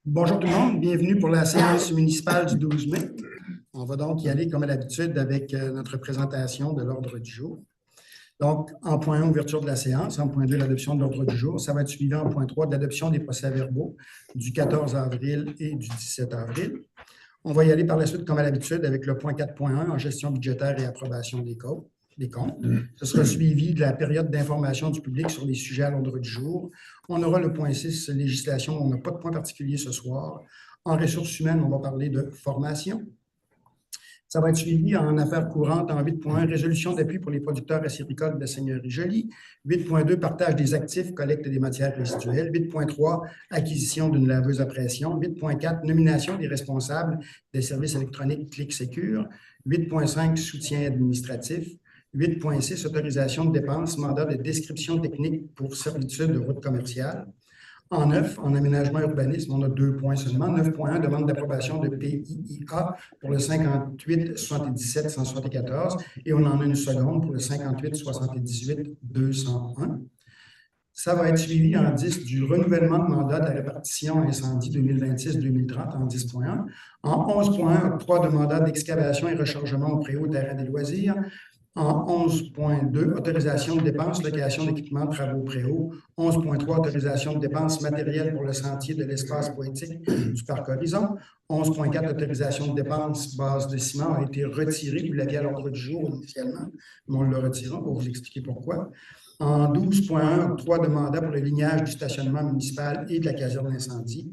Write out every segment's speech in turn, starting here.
Bonjour tout le monde, bienvenue pour la séance municipale du 12 mai. On va donc y aller comme à l'habitude avec notre présentation de l'ordre du jour. Donc, en point 1, ouverture de la séance. En point 2, l'adoption de l'ordre du jour. Ça va être suivi en point 3 de l'adoption des procès-verbaux du 14 avril et du 17 avril. On va y aller par la suite comme à l'habitude avec le point 4.1 en gestion budgétaire et approbation des comptes. Ce sera suivi de la période d'information du public sur les sujets à l'ordre du jour. On aura le point 6, législation. On n'a pas de point particulier ce soir. En ressources humaines, on va parler de formation. Ça va être suivi en affaires courantes en 8.1, résolution d'appui pour les producteurs acéricoles de la Seigneurie Jolie. 8.2, partage des actifs, collecte des matières résiduelles. 8.3, acquisition d'une laveuse à pression. 8.4, nomination des responsables des services électroniques Clic Sécure. 8.5, soutien administratif. 8.6, autorisation de dépenses, mandat de description technique pour servitude de route commerciale. En 9, en aménagement urbanisme, on a 2 points seulement. 9.1, demande d'approbation de PIIA pour le 58 77 174 et on en a une seconde pour le 58 78 201. Ça va être suivi en 10 du renouvellement de mandat de la répartition incendie 2026-2030 en 10.1. En 11.1, octroi de mandat d'excavation et rechargement au préau terrain des loisirs. En 11.2, autorisation de dépenses, location d'équipements, travaux préaux. 11.3, autorisation de dépenses matérielles pour le sentier de l'espace poétique du Parc Horizon. 11.4, autorisation de dépenses, base de ciment a été retirée. Vous l'aviez à l'ordre du jour initialement, mais on l'a retiré. On va vous expliquer pourquoi. En 12.1, octroi de mandat pour le lignage du stationnement municipal et de la caserne d'incendie.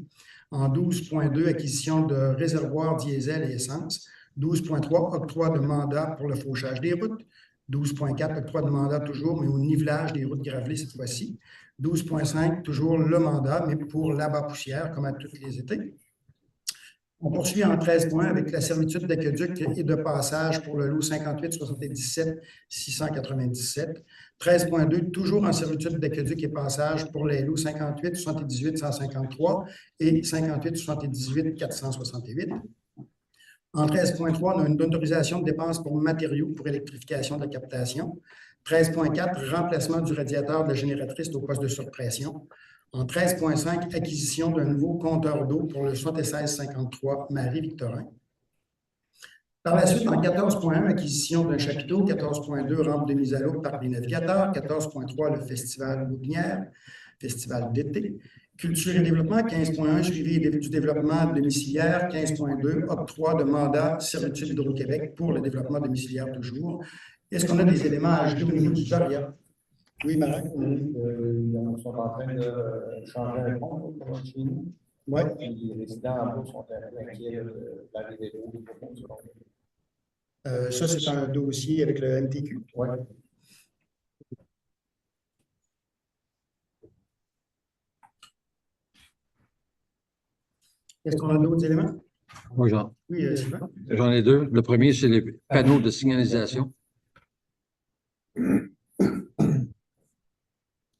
En 12.2, acquisition de réservoirs diesel et essence. 12.3, octroi de mandat pour le fauchage des routes. 12.4, octroi de mandat toujours, mais au nivelage des routes gravelées cette fois-ci. 12.5, toujours le mandat, mais pour l'abat-poussière, comme à tous les étés. On poursuit en 13 points avec la servitude d'aqueduc et de passage pour le lot 58 77 697. 13.2, toujours en servitude d'aqueduc et passage pour les lots 58 78 153 et 58 78 468. En 13.3, on a une autorisation de dépenses pour matériaux pour électrification de la captation. 13.4, remplacement du radiateur de la génératrice au poste de surpression. En 13.5, acquisition d'un nouveau compteur d'eau pour le 7653 Marie-Victorin. Par la suite, en 14.1, acquisition d'un chapiteau. 14.2, rampe de mise à l'eau par des navigateurs. 14.3, le festival Loubinière, festival d'été. Culture et développement, 15.1, suivi du développement domiciliaire. 15.2, octroi de mandat Servitude Hydro-Québec pour le développement domiciliaire toujours. Est-ce qu'on a des éléments à ajouter au niveau du Daria? Oui, Marie. Ils sont en train de changer un pont chez nous. Oui. Les résidents en bas sont inquiets de l'arrivée de l'eau. Ça, c'est un dossier avec le MTQ. Oui. Est-ce qu'on a d'autres éléments? Oui, Jean. Oui, Sylvain. J'en ai deux. Le premier, c'est les panneaux de signalisation.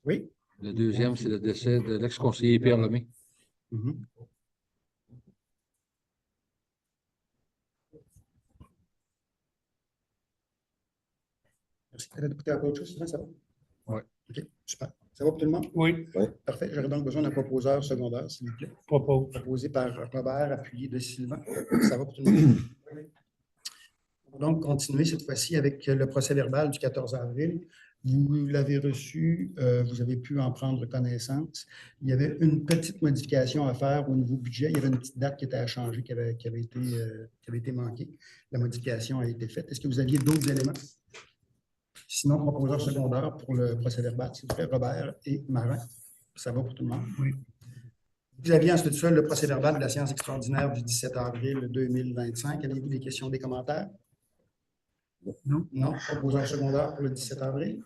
Oui. Le deuxième, c'est le décès de l'ex-conseiller Pierre Lemay. Merci. Tu as écouté encore autre chose, Sylvain, ça va? Oui. OK, super. Ça va pour tout le monde? Oui. Parfait. J'aurais donc besoin d'un proposeur secondaire, s'il vous plaît. Proposé par Robert, appuyé de Sylvain. Ça va pour tout le monde? On va donc continuer cette fois-ci avec le procès-verbal du 14 avril. Vous l'avez reçu, vous avez pu en prendre connaissance. Il y avait une petite modification à faire au niveau budget. Il y avait une petite date qui était à changer, qui avait été manquée. La modification a été faite. Est-ce que vous aviez d'autres éléments? Sinon, proposeur secondaire pour le procès-verbal, s'il vous plaît, Robert et Marin. Ça va pour tout le monde? Oui. Vous aviez ensuite ça, le procès-verbal de la séance extraordinaire du 17 avril 2025. Avez-vous des questions, des commentaires? Non. Non. Proposeur secondaire pour le 17 avril.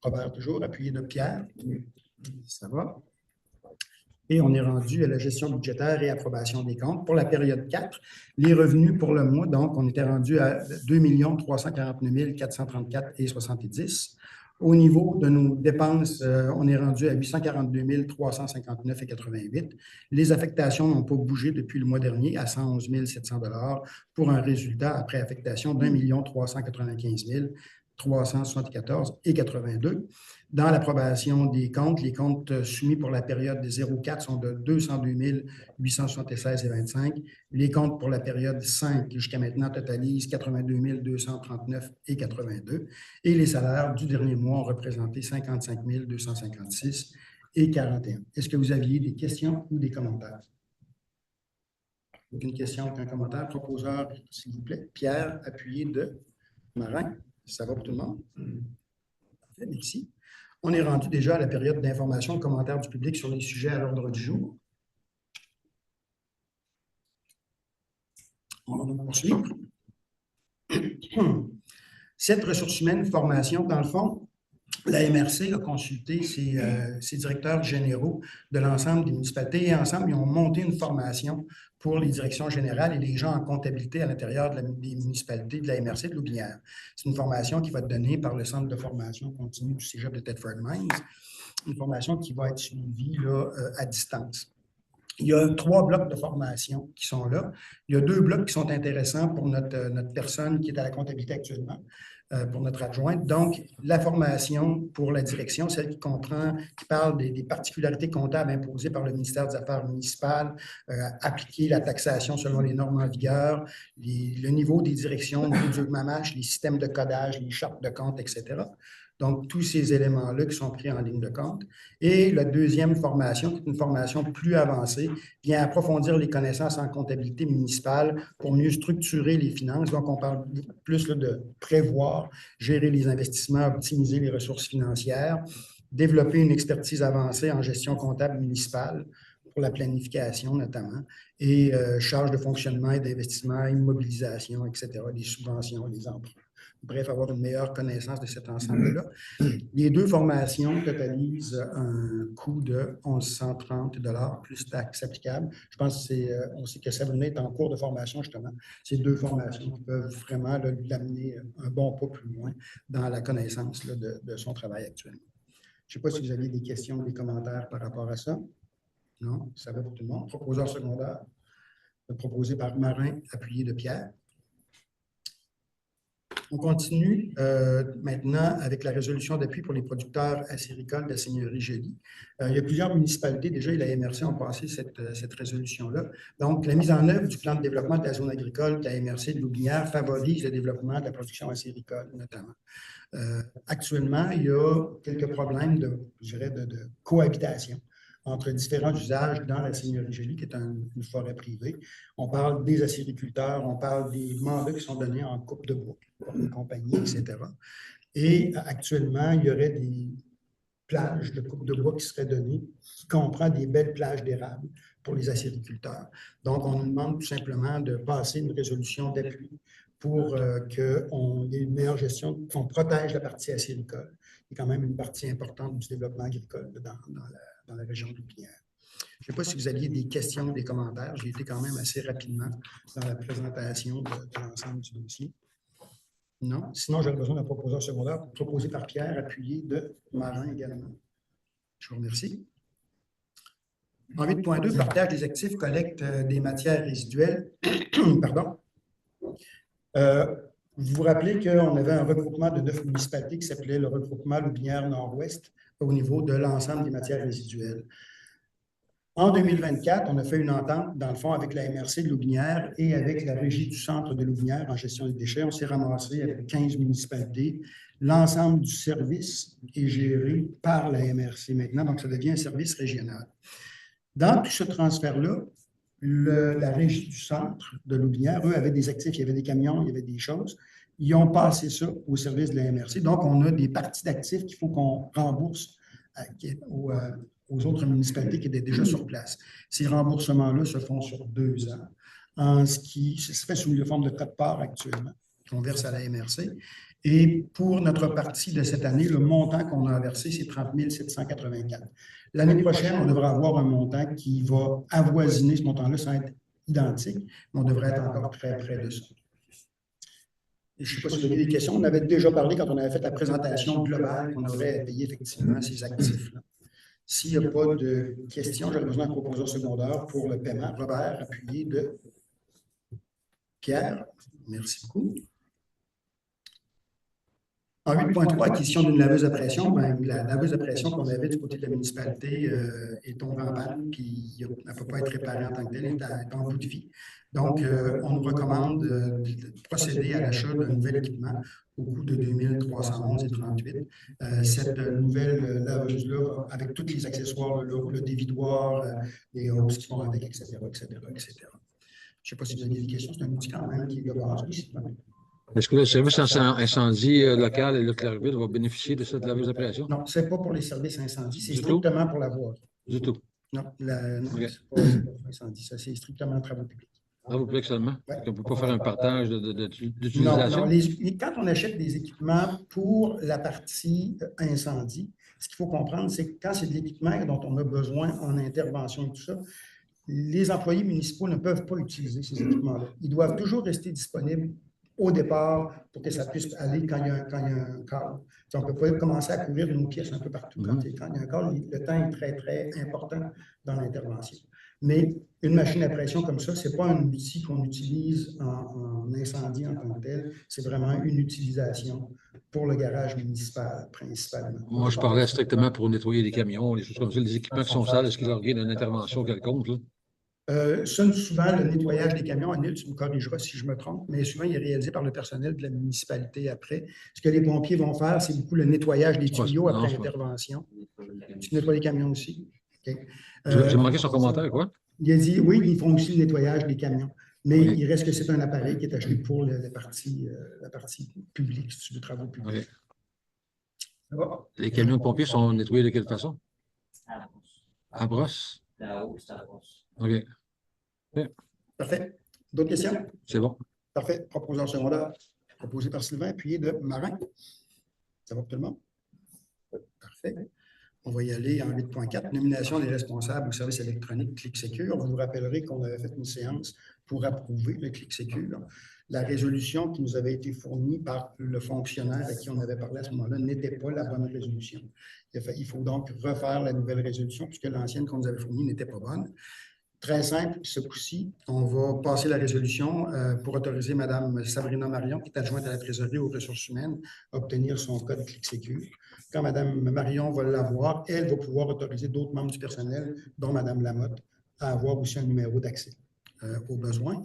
Robert, toujours, appuyé de Pierre. Ça va. Et on est rendu à la gestion budgétaire et approbation des comptes. Pour la période 4, les revenus pour le mois, donc, on était rendu à 2 349 434,70. Au niveau de nos dépenses, on est rendu à 842 359,88. Les affectations n'ont pas bougé depuis le mois dernier à 111 700 pour un résultat après affectation d'1 395 374,82. Dans l'approbation des comptes, les comptes soumis pour la période de 0,4 sont de 202 876,25. Les comptes pour la période 5 jusqu'à maintenant totalisent 82 239,82. Et les salaires du dernier mois ont représenté 55 256,41. Est-ce que vous aviez des questions ou des commentaires? Aucune question, aucun commentaire. Proposeur, s'il vous plaît. Pierre, appuyé de Marin. Ça va pour tout le monde? Parfait, merci. On est rendu déjà à la période d'information et commentaires du public sur les sujets à l'ordre du jour. On va poursuivre. Cette ressource humaine formation, dans le fond, la MRC a consulté ses directeurs généraux de l'ensemble des municipalités et ensemble, ils ont monté une formation pour les directions générales et les gens en comptabilité à l'intérieur des municipalités de la MRC de Loubinière. C'est une formation qui va être donnée par le Centre de formation continue du Cégep de Thetford Mines, une formation qui va être suivie là, à distance. Il y a 3 blocs de formation qui sont là. Il y a 2 blocs qui sont intéressants pour notre personne qui est à la comptabilité actuellement, pour notre adjointe. Donc, la formation pour la direction, celle qui parle des particularités comptables imposées par le ministère des Affaires municipales, appliquer la taxation selon les normes en vigueur, le niveau des directions, le niveau du MAMACH, les systèmes de codage, les chartes de compte, etc. Donc, tous ces éléments-là qui sont pris en ligne de compte. Et la deuxième formation, qui est une formation plus avancée, vient approfondir les connaissances en comptabilité municipale pour mieux structurer les finances. Donc, on parle plus là, de prévoir, gérer les investissements, optimiser les ressources financières, développer une expertise avancée en gestion comptable municipale pour la planification notamment, et charges de fonctionnement et d'investissement, immobilisation, etc., les subventions, les emprunts. Bref, avoir une meilleure connaissance de cet ensemble-là. Les 2 formations totalisent un coût de 1 130 $ plus taxes applicables. Je pense on sait que Sabrina est en cours de formation, justement. Ces 2 formations qui peuvent vraiment l'amener un bon pas plus loin dans la connaissance là, de son travail actuellement. Je ne sais pas si vous aviez des questions ou des commentaires par rapport à ça. Non, ça va pour tout le monde. Proposeur secondaire, proposé par Marin, appuyé de Pierre. On continue maintenant avec la résolution d'appui pour les producteurs acéricoles de la Seigneurie Joly. Il y a plusieurs municipalités, déjà, et la MRC ont passé cette résolution-là. Donc, la mise en œuvre du plan de développement de la zone agricole de la MRC de Loubinière favorise le développement de la production acéricole, notamment. Actuellement, il y a quelques problèmes de cohabitation entre différents usages dans la Seigneurie Joly, qui est une forêt privée. On parle des acériculteurs, on parle des mandats qui sont donnés en coupe de bois par les compagnies, etc. Et actuellement, il y aurait des plages de coupe de bois qui seraient données, qui comprend des belles plages d'érable pour les acériculteurs. Donc, on nous demande tout simplement de passer une résolution d'appui pour qu'on ait une meilleure gestion, qu'on protège la partie acéricole, qui est quand même une partie importante du développement agricole dans la région de Loubinière. Je ne sais pas si vous aviez des questions ou des commentaires. J'ai été quand même assez rapidement dans la présentation de l'ensemble du dossier. Non? Sinon, j'aurais besoin d'un proposeur secondaire proposé par Pierre, appuyé de Marin également. Je vous remercie. En 8.2, partage des actifs, collecte des matières résiduelles. Pardon. Vous vous rappelez qu'on avait un regroupement de 9 municipalités qui s'appelait le regroupement Loubinière Nord-Ouest au niveau de l'ensemble des matières résiduelles. En 2024, on a fait une entente, dans le fond, avec la MRC de Loubinière et avec la Régie du centre de Loubinière en gestion des déchets. On s'est ramassé avec 15 municipalités. L'ensemble du service est géré par la MRC maintenant, donc ça devient un service régional. Dans tout ce transfert-là, la Régie du centre de Loubinière, eux, avaient des actifs, il y avait des camions, il y avait des choses. Ils ont passé ça au service de la MRC. Donc, on a des parties d'actifs qu'il faut qu'on rembourse aux autres municipalités qui étaient déjà sur place. Ces remboursements-là se font sur 2 ans, ce qui se fait sous la forme de quote-part actuellement, qu'on verse à la MRC. Et pour notre partie de cette année, le montant qu'on a versé, c'est 30 784. L'année prochaine, on devrait avoir un montant qui va avoisiner ce montant-là sans être identique, mais on devrait être encore très près de ça. je ne sais pas si vous avez des questions. On avait déjà parlé quand on avait fait la présentation globale qu'on aurait payé effectivement ces actifs-là. S'il n'y a pas de questions, j'aurais besoin d'un proposeur secondaire pour le paiement. Robert, appuyé de Pierre. Merci beaucoup. En 8.3, acquisition d'une laveuse à pression, ben, la laveuse à pression qu'on avait du côté de la municipalité est tombée en panne, puis elle ne peut pas être réparée en tant que telle, elle est en bout de vie. Donc, on nous recommande de procéder à l'achat d'un nouvel équipement au coût de 2311,38 $. Cette nouvelle laveuse-là, avec tous les accessoires, le dévidoir, les hoses qui vont avec, etc., etc., etc. Je ne sais pas si vous avez des questions, c'est un outil quand même qui est de base. Est-ce que le service incendie local et le Clairville va bénéficier de cette laveuse à pression? Non, ce n'est pas pour les services incendies, c'est Du tout? strictement pour la voirie. Du tout. Non, non, Ok. c'est pas pour l'incendie, ça c'est strictement travaux publics. Travaux publics seulement? Ouais. On ne peut pas faire un partage Non, d'utilisation? quand on achète des équipements pour la partie incendie, ce qu'il faut comprendre, c'est que quand c'est de l'équipement dont on a besoin en intervention et tout ça, les employés municipaux ne peuvent pas utiliser ces équipements-là. Ils doivent toujours rester disponibles au départ pour que ça puisse aller quand il y a un câble. On ne peut pas commencer à couvrir une pièce un peu partout. Quand il y a un câble, le temps est très, très important dans l'intervention. Mais une machine à pression comme ça, ce n'est pas un outil qu'on utilise en incendie en tant que tel. C'est vraiment une utilisation pour le garage municipal, principalement. Moi, je parlais strictement pour nettoyer les camions, les choses comme ça, les équipements qui sont sales, est-ce qu'il leur vient d'une intervention quelconque, là? Souvent, le nettoyage des camions, Anil, tu me corrigeras si je me trompe, mais souvent, il est réalisé par le personnel de la municipalité après. Ce que les pompiers vont faire, c'est beaucoup le nettoyage des tuyaux après intervention. Tu nettoies les camions aussi? Okay. J'ai manqué son commentaire, quoi? Il a dit, oui, ils font aussi le nettoyage des camions, mais il reste que c'est un appareil qui est acheté pour la partie publique, si tu veux, travaux publics. Les camions de pompiers sont nettoyés de quelle façon? À brosse. Là-haut, c'est à brosse. OK. Parfait. D'autres questions? C'est bon. Parfait. Proposeur secondaire, proposé par Sylvain, appuyé de Marin. Ça va pour tout le monde? Parfait. On va y aller en 8.4. Nomination des responsables au service électronique ClickSecure. Vous vous rappellerez qu'on avait fait une séance pour approuver le ClickSecure. La résolution qui nous avait été fournie par le fonctionnaire à qui on avait parlé à ce moment-là n'était pas la bonne résolution. Il faut donc refaire la nouvelle résolution puisque l'ancienne qu'on nous avait fournie n'était pas bonne. Très simple, ce coup-ci, on va passer la résolution pour autoriser Mme Sabrina Marion, qui est adjointe à la trésorerie aux ressources humaines, à obtenir son code ClickSecure. Quand Mme Marion va l'avoir, elle va pouvoir autoriser d'autres membres du personnel, dont Mme Lamotte, à avoir aussi un numéro d'accès aux besoins.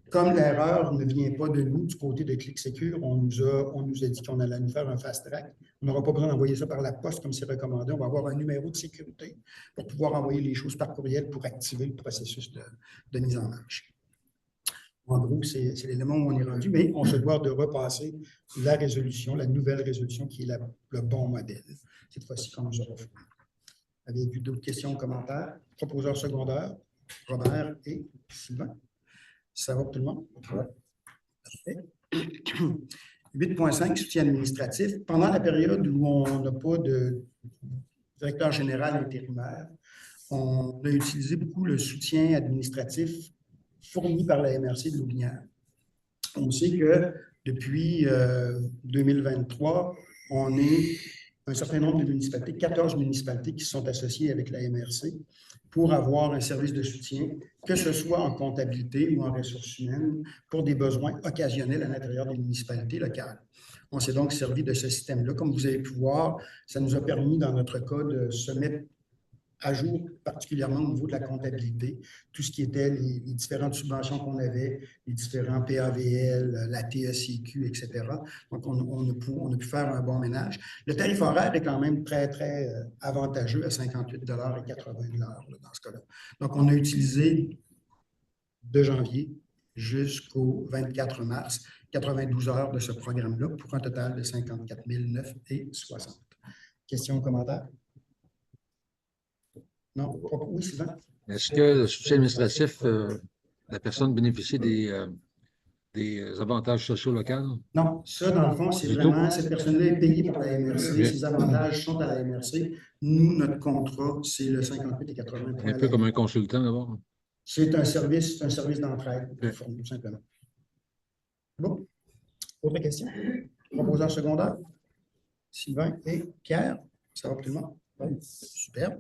Comme l'erreur ne vient pas de nous, du côté de ClickSecure, on nous a dit qu'on allait nous faire un fast-track. On n'aura pas besoin d'envoyer ça par la poste comme c'est recommandé. On va avoir un numéro de sécurité pour pouvoir envoyer les choses par courriel pour activer le processus de mise en marche. En gros, c'est l'élément où on est rendu, mais on se doit de repasser la résolution, la nouvelle résolution qui est le bon modèle. Cette fois-ci, qu'on nous aura fait. Avez-vous d'autres questions ou commentaires? Proposeur secondaire, Robert et Sylvain. Ça va pour tout le monde? Parfait. 8.5, soutien administratif. Pendant la période où on n'a pas de directeur général intérimaire, on a utilisé beaucoup le soutien administratif fourni par la MRC de Loubinière. On sait que depuis 2023, on est un certain nombre de municipalités, 14 municipalités qui sont associées avec la MRC pour avoir un service de soutien, que ce soit en comptabilité ou en ressources humaines, pour des besoins occasionnels à l'intérieur des municipalités locales. On s'est donc servi de ce système-là. Comme vous avez pu voir, ça nous a permis, dans notre cas, de se mettre à jour, particulièrement au niveau de la comptabilité, tout ce qui était les différentes subventions qu'on avait, les différents PAVL, la TECQ, etc. Donc, on a pu faire un bon ménage. Le tarif horaire est quand même très, très avantageux à 58,80 $ dans ce cas-là. Donc, on a utilisé de janvier jusqu'au 24 mars 92 heures de ce programme-là pour un total de 54 960. Questions ou commentaires? Non? Oui, Sylvain? Est-ce que le soutien administratif, la personne bénéficie des avantages sociaux locaux? Non, ça, dans le fond, c'est vraiment, cette personne-là est payée par la MRC, ses avantages sont à la MRC. Nous, notre contrat, c'est le 58,80 $. Un peu comme un consultant, d'abord. C'est un service d'entraide fourni, tout simplement. Bon. Autre question? Proposeur secondaire? Sylvain et Pierre? Ça va pour tout le monde? Oui. Super.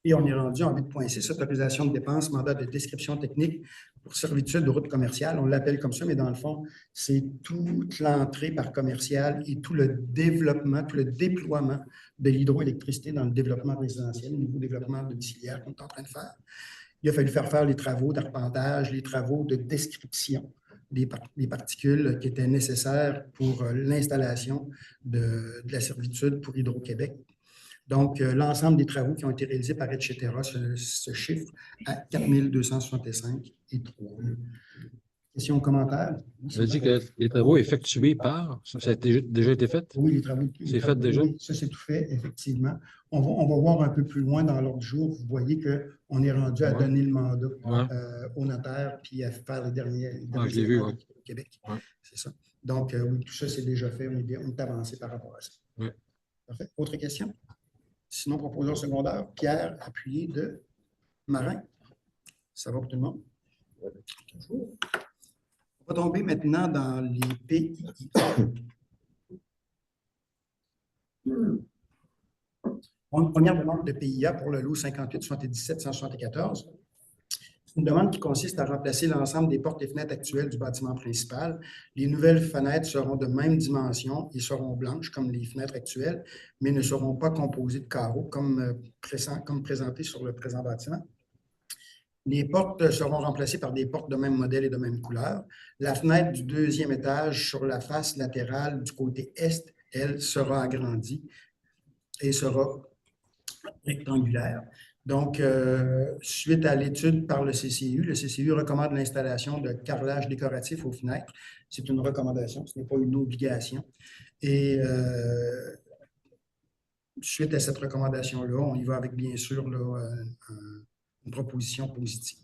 Et on est rendu en 8.6, autorisation de dépenses, mandat de description technique pour servitude de route commerciale. On l'appelle comme ça, mais dans le fond, c'est toute l'entrée par commercial et tout le développement, tout le déploiement de l'hydroélectricité dans le développement résidentiel, le nouveau développement domiciliaire qu'on est en train de faire. Il a fallu faire les travaux d'arpentage, les travaux de description des particules qui étaient nécessaires pour l'installation de la servitude pour Hydro-Québec. Donc, l'ensemble des travaux qui ont été réalisés par etc. se chiffre à 4 265,3. Questions, commentaires? Vous avez dit que les travaux effectués par, ça a déjà été fait? Oui, les travaux. C'est fait déjà? Oui, ça, c'est tout fait, effectivement. On va voir un peu plus loin dans l'ordre du jour. Vous voyez qu'on est rendu à donner le mandat au notaire puis à faire les derniers je l'ai vu, au Québec. Ouais. C'est ça. Donc, oui, tout ça, c'est déjà fait. On est avancé par rapport à ça. Ouais. Parfait. Autre question? Sinon, proposeur secondaire, Pierre, appuyé de Marin. Ça va pour tout le monde? Toujours. On va tomber maintenant dans les PIA. Une première demande de PIA pour le lot 58-77-174. C'est une demande qui consiste à remplacer l'ensemble des portes et fenêtres actuelles du bâtiment principal. Les nouvelles fenêtres seront de même dimension et seront blanches comme les fenêtres actuelles, mais ne seront pas composées de carreaux comme présenté sur le présent bâtiment. Les portes seront remplacées par des portes de même modèle et de même couleur. La fenêtre du deuxième étage sur la face latérale du côté est, elle, sera agrandie et sera rectangulaire. Donc, suite à l'étude par le CCU recommande l'installation de carrelage décoratif aux fenêtres. C'est une recommandation, ce n'est pas une obligation. Et suite à cette recommandation-là, on y va avec, bien sûr, là, une proposition positive.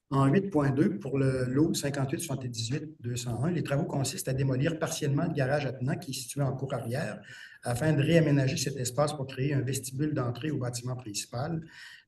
En 8.2, pour le lot 58-78-201, les travaux consistent à démolir partiellement le garage attenant qui est situé en cour arrière afin de réaménager cet espace pour créer un vestibule d'entrée au bâtiment principal.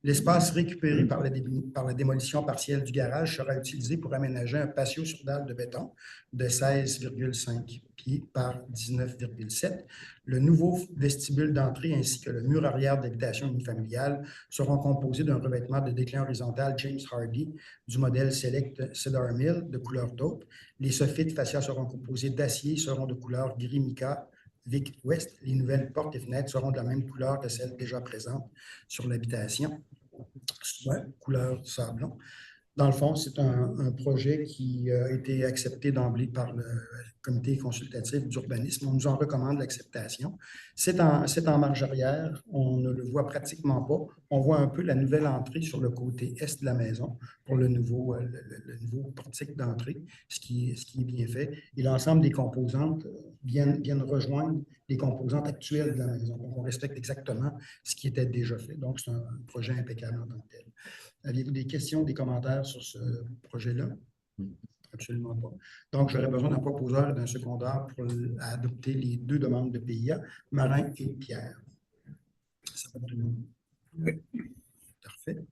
L'espace récupéré par la démolition partielle du garage sera utilisé pour aménager un patio sur dalle de béton de 16,5 pieds par 19,7. Le nouveau vestibule d'entrée ainsi que le mur arrière d'habitation unifamiliale seront composés d'un revêtement de déclin horizontal James Hardy du modèle Select Cedar Mill de couleur taupe. Les soffites fascia seront composés d'acier et seront de couleur gris mica Vic West. Les nouvelles portes et fenêtres seront de la même couleur que celles déjà présentes sur l'habitation, soit couleur sablon. Dans le fond, c'est un projet qui a été accepté d'emblée par le comité consultatif d'urbanisme. On nous en recommande l'acceptation. C'est en marge arrière. On ne le voit pratiquement pas. On voit un peu la nouvelle entrée sur le côté est de la maison pour le nouveau portique d'entrée, ce qui est bien fait. Et l'ensemble des composantes viennent rejoindre les composantes actuelles de la maison. Donc, on respecte exactement ce qui était déjà fait. Donc, c'est un projet impeccable en tant que tel. Avez-vous des questions, des commentaires sur ce projet-là? Absolument pas. Donc, j'aurais besoin d'un proposeur et d'un secondaire pour adopter les deux demandes de PIA, Marin et Pierre. Ça va tout le monde? Oui. Parfait.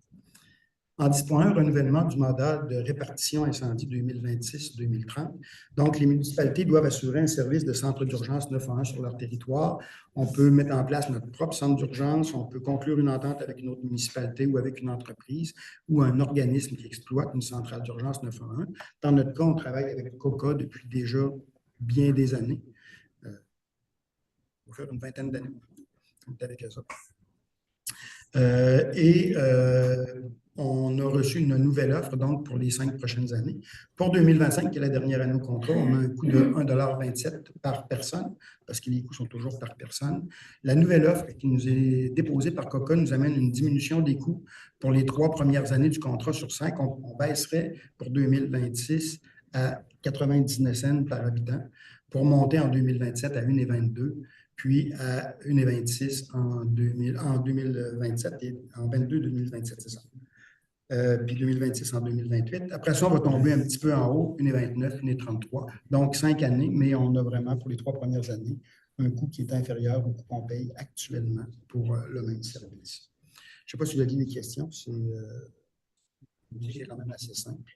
En 10.1, renouvellement du mandat de répartition incendie 2026-2030. Donc, les municipalités doivent assurer un service de centre d'urgence 911 sur leur territoire. On peut mettre en place notre propre centre d'urgence, on peut conclure une entente avec une autre municipalité ou avec une entreprise ou un organisme qui exploite une centrale d'urgence 911. Dans notre cas, on travaille avec COCA depuis déjà bien des années. On va faire une vingtaine d'années. On est avec ça. On a reçu une nouvelle offre donc pour les 5 prochaines années. Pour 2025, qui est la dernière année au contrat, on a un coût de 1,27 $ par personne, parce que les coûts sont toujours par personne. La nouvelle offre qui nous est déposée par COCA nous amène une diminution des coûts pour les 3 premières années du contrat sur 5. On baisserait pour 2026 à 99 cents par habitant pour monter en 2027 à 1,22 $. Puis à 1,26 en 2027 et en 22-2027, c'est ça. Puis 2026 en 2028. Après ça, on va tomber un petit peu en haut, 1,29, 1,33. Donc, 5 années, mais on a vraiment pour les 3 premières années un coût qui est inférieur au coût qu'on paye actuellement pour le même service. Je ne sais pas si vous avez des questions, c'est quand même assez simple.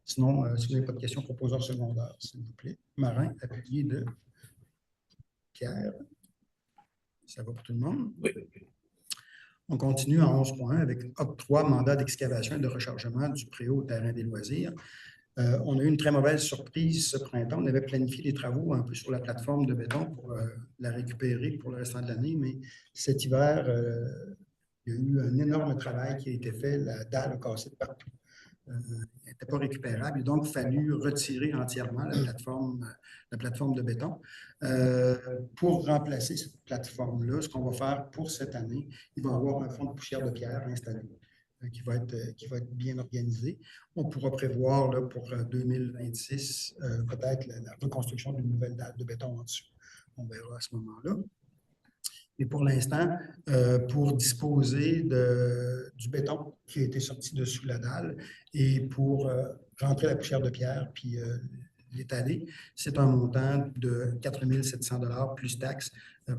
Sinon, si vous n'avez pas de questions, proposeur secondaire, s'il vous plaît. Marin, appuyé de Pierre. Ça va pour tout le monde? Oui. On continue en 11.1 avec octroi, mandat d'excavation et de rechargement du préau au terrain des loisirs. On a eu une très mauvaise surprise ce printemps. On avait planifié des travaux un peu sur la plateforme de béton pour la récupérer pour le restant de l'année, mais cet hiver, il y a eu un énorme travail qui a été fait. La dalle a cassé de partout. Elle n'était pas récupérable. Il a donc fallu retirer entièrement la plateforme de béton. Pour remplacer cette plateforme-là, ce qu'on va faire pour cette année, il va y avoir un fond de poussière de pierre installé qui va être bien organisé. On pourra prévoir là, pour 2026 peut-être la reconstruction d'une nouvelle dalle de béton en dessous. On verra à ce moment-là. Mais pour l'instant, pour disposer du béton qui a été sorti de sous la dalle et pour rentrer la poussière de pierre puis l'étaler, c'est un montant de 4 700 $ plus taxes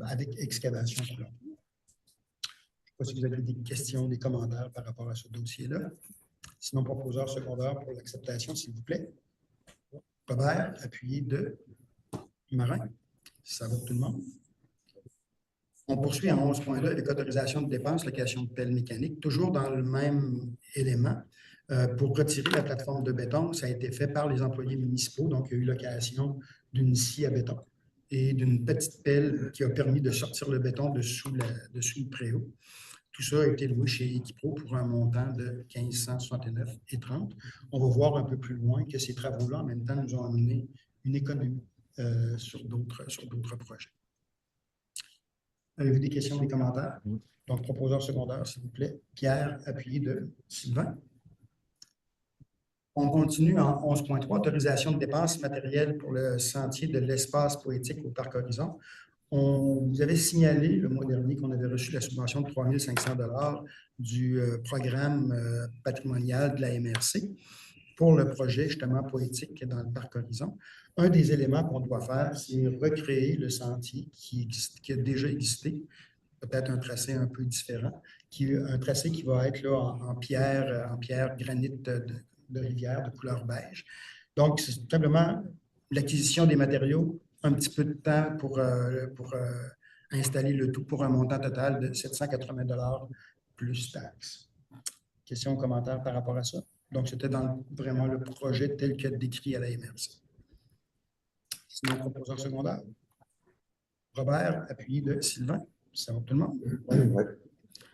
avec excavation. Je ne sais pas si vous avez des questions, des commentaires par rapport à ce dossier-là. Sinon, proposeur secondaire pour l'acceptation, s'il vous plaît. Robert, appuyé de Marin. Ça va tout le monde? On poursuit en 11.2 avec autorisation de dépenses, location de pelle mécanique, toujours dans le même élément. Pour retirer la plateforme de béton, ça a été fait par les employés municipaux. Donc, il y a eu location d'une scie à béton et d'une petite pelle qui a permis de sortir le béton dessous le préau. Tout ça a été loué chez Equipro pour un montant de 1569,30 $. On va voir un peu plus loin que ces travaux-là, en même temps, nous ont amené une économie sur d'autres projets. Avez-vous des questions, des commentaires? Donc, proposeur secondaire, s'il vous plaît. Pierre, appuyé de Sylvain. On continue en 11.3, autorisation de dépenses matérielles pour le sentier de l'espace poétique au Parc Horizon. On vous avait signalé le mois dernier qu'on avait reçu la subvention de 3 500 $ du programme patrimonial de la MRC pour le projet justement poétique dans le Parc Horizon. Un des éléments qu'on doit faire, c'est recréer le sentier qui a déjà existé, peut-être un tracé un peu différent, un tracé qui va être là en pierre granit de rivière de couleur beige. Donc, c'est simplement l'acquisition des matériaux, un petit peu de temps pour installer le tout pour un montant total de 780 $ plus taxes. Questions ou commentaires par rapport à ça? Donc, c'était vraiment le projet tel que décrit à la MRC. Sinon, proposeur secondaire. Robert, appuyé de Sylvain. Ça va tout le monde?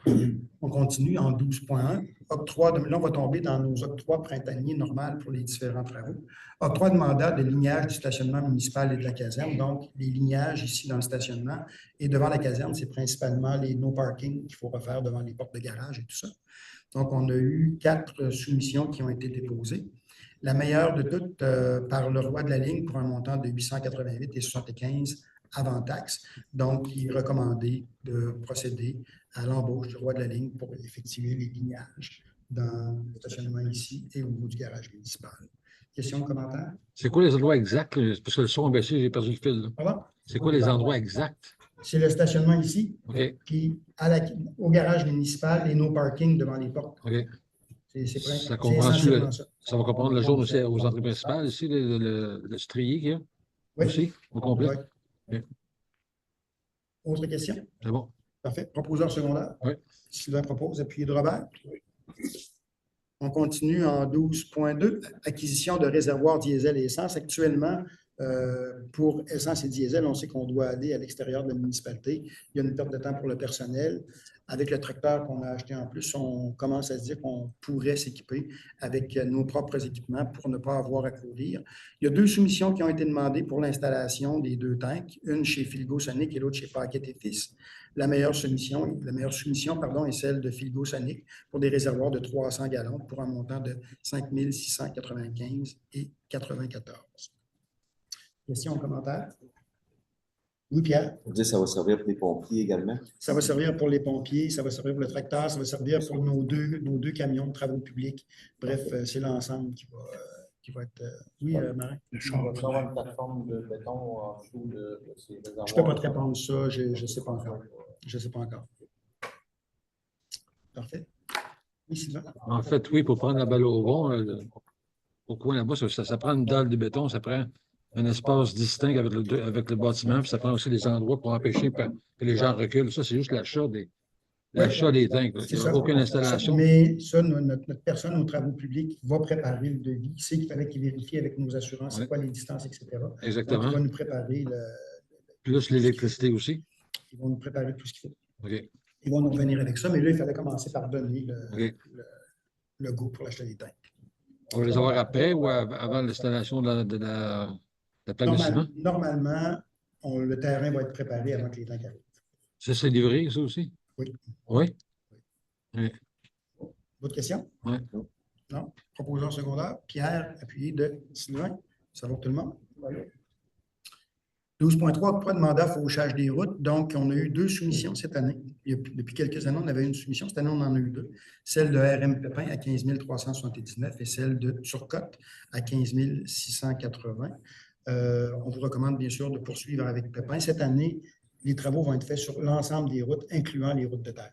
Oui. On continue en 12.1. Octroi de, là, on va tomber dans nos octrois printaniers normaux pour les différents travaux. Octroi de mandat de lignage du stationnement municipal et de la caserne. Donc, les lignages ici dans le stationnement et devant la caserne, c'est principalement les no parking qu'il faut refaire devant les portes de garage et tout ça. Donc, on a eu 4 soumissions qui ont été déposées. La meilleure de toutes par le roi de la ligne pour un montant de 888,75 $ avant taxe. Donc, il est recommandé de procéder à l'embauche du roi de la ligne pour effectuer les lignages dans le stationnement ici et au niveau du garage municipal. Questions, commentaires? C'est quoi les endroits exacts? Parce que le son a baissé, j'ai perdu le fil. C'est quoi les endroits exacts? C'est le stationnement ici, OK. puis au garage municipal et nos parkings devant les portes. OK. Ça va comprendre la zone aussi aux entrées principales, ici, le strié qu'il y a? Oui. Aussi, au complet? Oui. Okay. Autre question? C'est bon. Parfait. Proposeur secondaire? Oui. Sylvain propose, appuyé de Robert. On continue en 12.2, acquisition de réservoirs diesel et essence. Actuellement, pour essence et diesel, on sait qu'on doit aller à l'extérieur de la municipalité. Il y a une perte de temps pour le personnel. Avec le tracteur qu'on a acheté en plus, on commence à se dire qu'on pourrait s'équiper avec nos propres équipements pour ne pas avoir à courir. Il y a 2 soumissions qui ont été demandées pour l'installation des 2 tanks, une chez Filgo-Sonic et l'autre chez Paquette et Fils. La meilleure soumission est celle de Filgo-Sonic pour des réservoirs de 300 gallons pour un montant de 5 695,94 $. Questions, commentaires? Oui, Pierre? Vous dites que ça va servir pour les pompiers également? Ça va servir pour les pompiers, ça va servir pour le tracteur, ça va servir pour nos deux camions de travaux publics. Bref, c'est l'ensemble qui va être... Oui, Marin? On va avoir une plateforme de béton en dessous de ces réservoirs. Je ne peux pas te répondre ça, je ne sais pas encore. Je ne sais pas encore. Parfait. Oui, Sylvain? En fait, oui, pour prendre la balle au vent, au coin là-bas, ça prend une dalle de béton, ça prend un espace distinct avec le bâtiment, puis ça prend aussi des endroits pour empêcher que les gens reculent. Ça, c'est juste l'achat des tanks. Il C'est n'y a ça. aucune installation. Mais ça, notre personne aux travaux publics va préparer le devis. Il sait qu'il fallait qu'il vérifie avec nos assurances c'est Ouais. quoi les distances, etc. Donc, Exactement. il va nous préparer Plus l'électricité aussi. Ils vont nous préparer tout ce qu'il faut. OK. Ils vont nous revenir avec ça, mais là, il fallait commencer par donner OK. le go pour l'acheter des tanks. On va les avoir après ou avant l'installation de la plaque de ciment? Normalement, le terrain va être préparé avant que les tanks arrivent. Ça, c'est livré, ça aussi? Oui. Oui? Oui. D'autres questions? Oui. Non? Proposeur secondaire, Pierre, appuyé de Sylvain. Ça va pour tout le monde? 12.3, octroi de mandat fauchage des routes. Donc, on a eu 2 soumissions cette année. Depuis quelques années, on avait une soumission. Cette année, on en a eu 2. Celle de RM Pépin à 15 379 et celle de Turcotte à 15 680. On vous recommande bien sûr de poursuivre avec Pépin. Cette année, les travaux vont être faits sur l'ensemble des routes, incluant les routes de terre.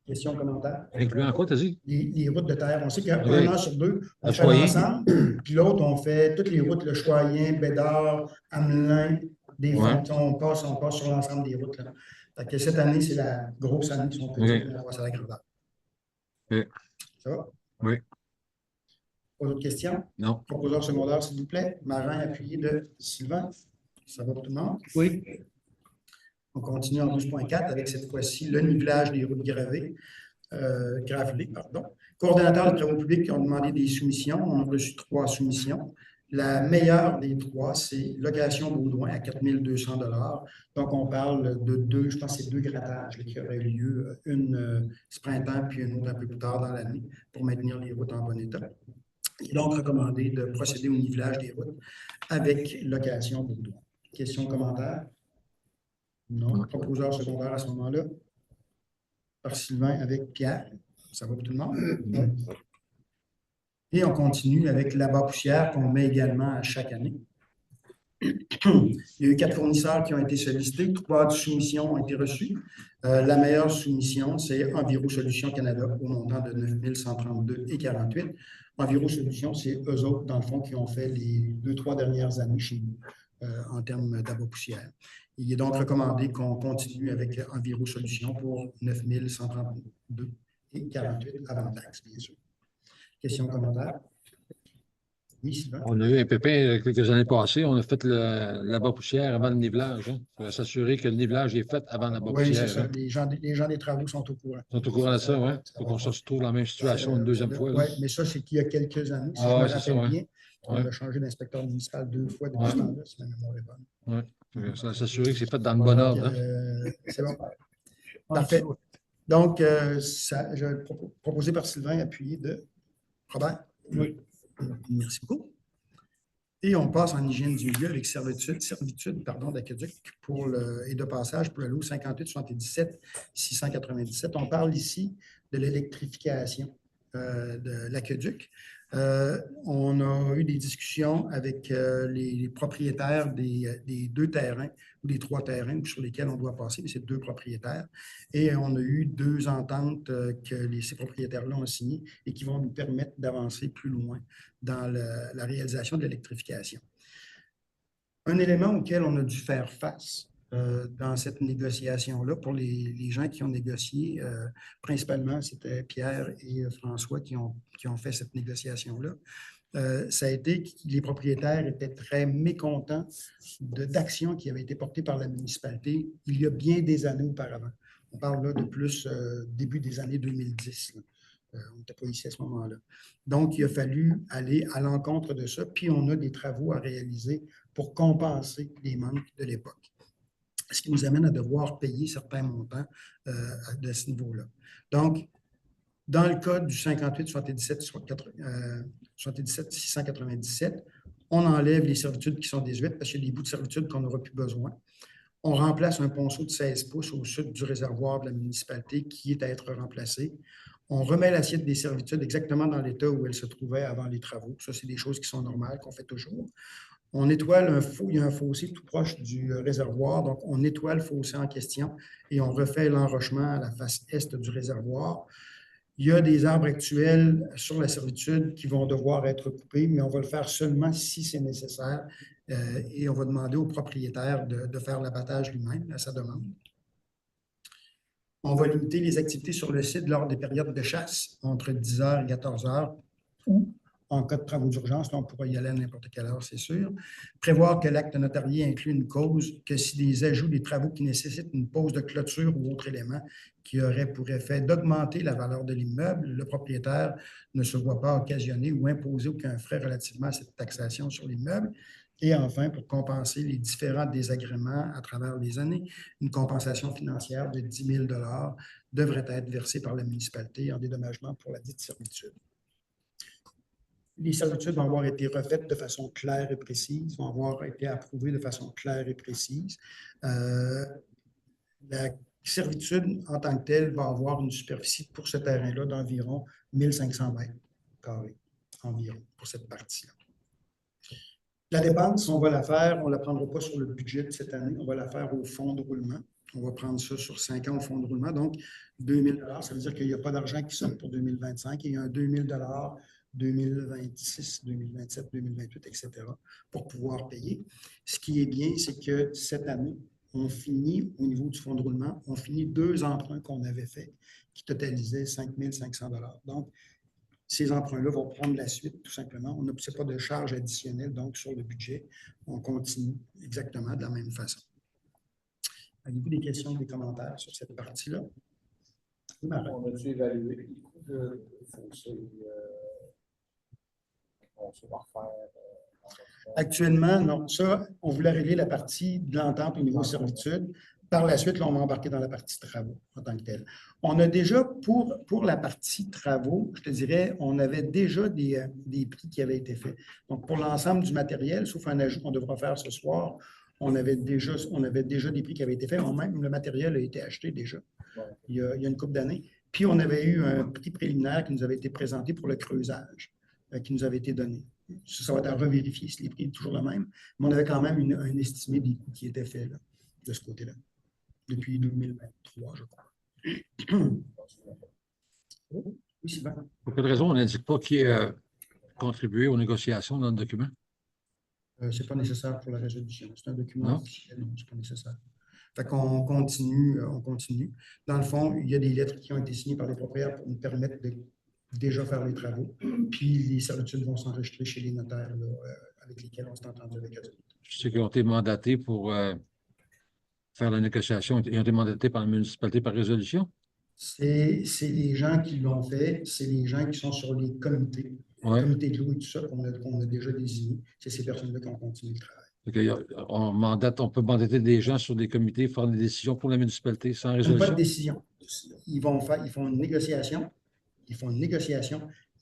Questions, commentaires? Incluant quoi, t'as dit? Les routes de terre. On sait qu'un Oui. an sur 2, on Le fait Choyen. l'ensemble, puis l'autre, on fait toutes les routes, le Choyen, Bédard, Amelin, des Ouais. Fontons, on passe sur l'ensemble des routes. Là. Fait que cette année, c'est la grosse année, si on peut dire, on passe à la grandeur. Oui. Ça va? Oui. Pas d'autres questions? Non. Proposeur secondaire, s'il vous plaît. Marin appuyé de Sylvain. Ça va pour tout le monde? Oui. On continue en 12.4 avec cette fois-ci le nivelage des routes gravelées. Coordonnateurs de travaux publics qui ont demandé des soumissions. On a reçu 3 soumissions. La meilleure des 3, c'est location Baudouin à 4 200 $. Donc, on parle de 2, je pense que c'est 2 grattages qui auraient eu lieu, une ce printemps puis une autre un peu plus tard dans l'année pour maintenir les routes en bon état. Il est donc recommandé de procéder au nivelage des routes avec location Baudouin. Questions, commentaires? Non. Proposeur secondaire à ce moment-là? Par Sylvain avec Pierre. Ça va pour tout le monde? Oui. Et on continue avec la poussière qu'on met également à chaque année. Il y a eu 4 fournisseurs qui ont été sollicités. 3 soumissions ont été reçues. La meilleure soumission, c'est Enviro Solutions Canada au montant de 9 132,48 $. Enviro Solutions, c'est eux autres, dans le fond, qui ont fait les 2-3 dernières années chez nous en termes d'abat poussière. Il est donc recommandé qu'on continue avec Enviro Solutions pour 9 132,48 $ avant taxe, bien sûr. Questions, commentaires? Oui, Sylvain? On a eu un pépin quelques années passées. On a fait la poussière avant le nivelage. Hein. On va s'assurer que le nivelage est fait avant la poussière. Oui, c'est ça. Hein. Les gens des travaux sont au courant. Ils sont au courant de ça, oui. Il faut qu'on se retrouve dans la même situation une deuxième fois. Oui, mais ça, c'est qu'il y a quelques années. Si je me rappelle bien, on a changé d'inspecteur municipal 2 fois depuis ce temps-là, si ma mémoire est bonne. Oui, ça va s'assurer que c'est fait dans le bon ordre. Hein. C'est bon. Parfait. Donc, je vais proposer par Sylvain, appuyé de Robert. Oui. Merci beaucoup. Et on passe en hygiène du milieu avec servitude d'aqueduc et de passage pour le lot 58-77-697. On parle ici de l'électrification de l'aqueduc. On a eu des discussions avec les propriétaires des 2 terrains ou des 3 terrains sur lesquels on doit passer, mais c'est 2 propriétaires. Et on a eu 2 ententes que ces propriétaires-là ont signées et qui vont nous permettre d'avancer plus loin dans la réalisation de l'électrification. Un élément auquel on a dû faire face dans cette négociation-là, pour les gens qui ont négocié, principalement, c'était Pierre et François qui ont fait cette négociation-là, ça a été que les propriétaires étaient très mécontents d'actions qui avaient été portées par la municipalité il y a bien des années auparavant. On parle là de plus début des années 2010. On n'était pas ici à ce moment-là. Donc, il a fallu aller à l'encontre de ça, puis on a des travaux à réaliser pour compenser les manques de l'époque. Ce qui nous amène à devoir payer certains montants de ce niveau-là. Donc, dans le cas du 58-77-697, on enlève les servitudes qui sont désuètes parce qu'il y a des bouts de servitude qu'on n'aura plus besoin. On remplace un ponceau de 16 pouces au sud du réservoir de la municipalité qui est à être remplacé. On remet l'assiette des servitudes exactement dans l'état où elle se trouvait avant les travaux. Ça, c'est des choses qui sont normales, qu'on fait toujours. On étoile il y a un fossé tout proche du réservoir, donc on nettoie le fossé en question et on refait l'enrochement à la face est du réservoir. Il y a des arbres actuels sur la servitude qui vont devoir être coupés, mais on va le faire seulement si c'est nécessaire et on va demander au propriétaire de faire l'abattage lui-même à sa demande. On va limiter les activités sur le site lors des périodes de chasse, entre 10 h et 14 h, ou en cas de travaux d'urgence, on pourra y aller à n'importe quelle heure, c'est sûr. Prévoir que l'acte notarié inclut une cause, que si des ajouts, des travaux qui nécessitent une pose de clôture ou autre élément qui aurait pour effet d'augmenter la valeur de l'immeuble, le propriétaire ne se voit pas occasionner ou imposer aucun frais relativement à cette taxation sur l'immeuble. Et enfin, pour compenser les différents désagréments à travers les années, une compensation financière de 10 000 $ devrait être versée par la municipalité en dédommagement pour la dite servitude. Les servitudes vont avoir été refaites de façon claire et précise, vont avoir été approuvées de façon claire et précise. La servitude en tant que telle va avoir une superficie pour ce terrain-là d'environ 1500 mètres carrés, environ, pour cette partie-là. La dépense, on va la faire, on ne la prendra pas sur le budget de cette année, on va la faire au fonds de roulement. On va prendre ça sur 5 ans au fonds de roulement. Donc, 2 000 $, ça veut dire qu'il n'y a pas d'argent qui sort pour 2025. Il y a un 2 000 $, 2026, 2027, 2028, etc., pour pouvoir payer. Ce qui est bien, c'est que cette année, on finit, au niveau du fonds de roulement, on finit 2 emprunts qu'on avait faits qui totalisaient 5 500 $. Donc, ces emprunts-là vont prendre la suite, tout simplement. On n'a pas de charge additionnelle, donc, sur le budget. On continue exactement de la même façon. Avez-vous des questions ou des commentaires sur cette partie-là? On a-tu évalué les coûts de foncier? On se va refaire. Actuellement, non. Ça, on voulait régler la partie de l'entente au niveau servitude. Par la suite, là, on va embarquer dans la partie travaux en tant que telle. On a déjà, pour la partie travaux, je te dirais, on avait déjà des prix qui avaient été faits. Donc, pour l'ensemble du matériel, sauf un ajout qu'on devra faire ce soir, on avait déjà des prix qui avaient été faits. Même le matériel a été acheté déjà il y a une couple d'années. Puis, on avait eu un prix préliminaire qui nous avait été présenté pour le creusage, qui nous avait été donné. Ça va être à revérifier si les prix sont toujours le même. Mais on avait quand même un estimé des coûts qui étaient faits là, de ce côté-là, depuis 2023, je crois. Oui, Sylvain. Pour quelle raison on n'indique pas qui a contribué aux négociations dans le document? Ce n'est pas nécessaire pour la résolution. C'est un document officiel, donc ce n'est pas nécessaire. Fait qu'on continue, on continue. Dans le fond, il y a des lettres qui ont été signées par les propriétaires pour nous permettre de déjà faire les travaux. Puis les servitudes vont s'enregistrer chez les notaires là, avec lesquels on s'est entendu avec eux. Je sais qu'ils ont été mandatés pour faire la négociation. Ils ont été mandatés par la municipalité par résolution? C'est les gens qui l'ont fait, c'est les gens qui sont sur les comités. Ouais. Le comité de l'eau et tout ça qu'on a déjà désigné. C'est ces personnes-là qui ont continué le travail. On peut mandater des gens sur des comités, faire des décisions pour la municipalité sans Pas résolution? de décision. Ils font une négociation.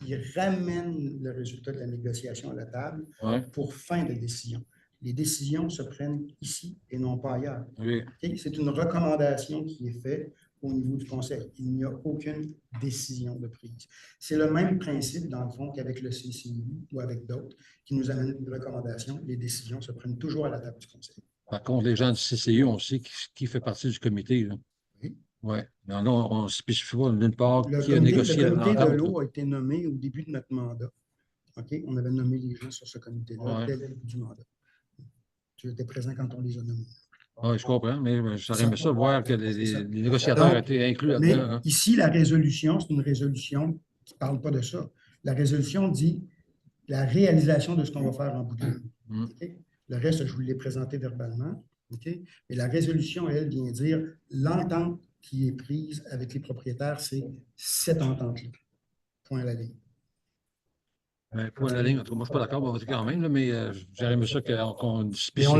Ils ramènent le résultat de la négociation à la table pour fin de décision. Les décisions se prennent ici et non pas ailleurs. Oui. Okay? C'est une recommandation qui est faite au niveau du conseil. Il n'y a aucune décision de prise. C'est le même principe, dans le fond, qu'avec le CCI ou avec d'autres qui nous amènent une recommandation. Les décisions se prennent toujours à la table du conseil. Par contre, les gens du CCI, on sait qui fait partie du comité. Là. Oui. Oui. Mais là, on ne spécifie pas d'une part qui a négocié l'entente. Le comité de l'eau a été nommé au début de notre mandat. Okay? On avait nommé les gens sur ce comité-là dès le début du mandat. Tu étais présent quand on les a nommés. Oui, je comprends, mais j'aurais aimé ça voir que les négociateurs étaient inclus là-dedans. Mais ici, la résolution, c'est une résolution qui ne parle pas de ça. La résolution dit la réalisation de ce qu'on va faire en bout de ligne. Okay? Le reste, je vous l'ai présenté verbalement. Okay? Mais la résolution, elle, vient dire l'entente qui est prise avec les propriétaires, c'est cette entente-là. Point à la ligne. Point à la ligne, moi, je ne suis pas d'accord, on va dire quand même, là, mais j'aurais aimé ça qu'on spécifie.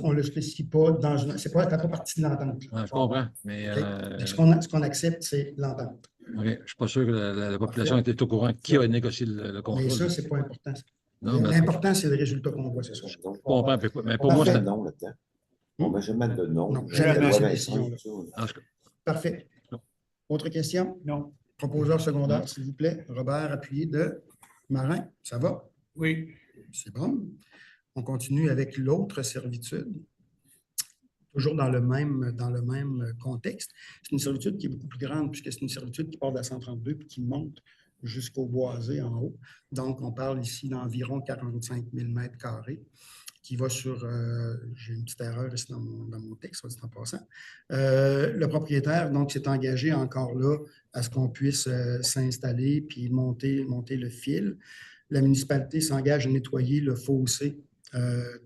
On ne le spécifie pas dans une. Ça ne fait pas partie de l'entente. Je comprends, mais. Okay? Ce qu'on accepte, c'est l'entente. Okay. Je ne suis pas sûr que la population était au courant qui a négocié le contrat. Mais ça, ce n'est pas important. L'important, c'est le résultat qu'on voit ce soir. Je comprends, mais pour moi, c'est. Non, là-dedans. On ne met jamais de nom. Non, jamais de décision. Parfait. Autre question? Non. Proposeur secondaire, s'il vous plaît. Robert, appuyé de Marin. Ça va? Oui. C'est bon. On continue avec l'autre servitude. toujours dans le même contexte. C'est une servitude qui est beaucoup plus grande puisque c'est une servitude qui part de la 132 puis qui monte jusqu'au boisé en haut. Donc, on parle ici d'environ 45 000 mètres carrés qui va sur, j'ai une petite erreur ici dans mon texte, soit dit en passant. Le propriétaire, donc, s'est engagé encore là à ce qu'on puisse s'installer puis monter le fil. La municipalité s'engage à nettoyer le fossé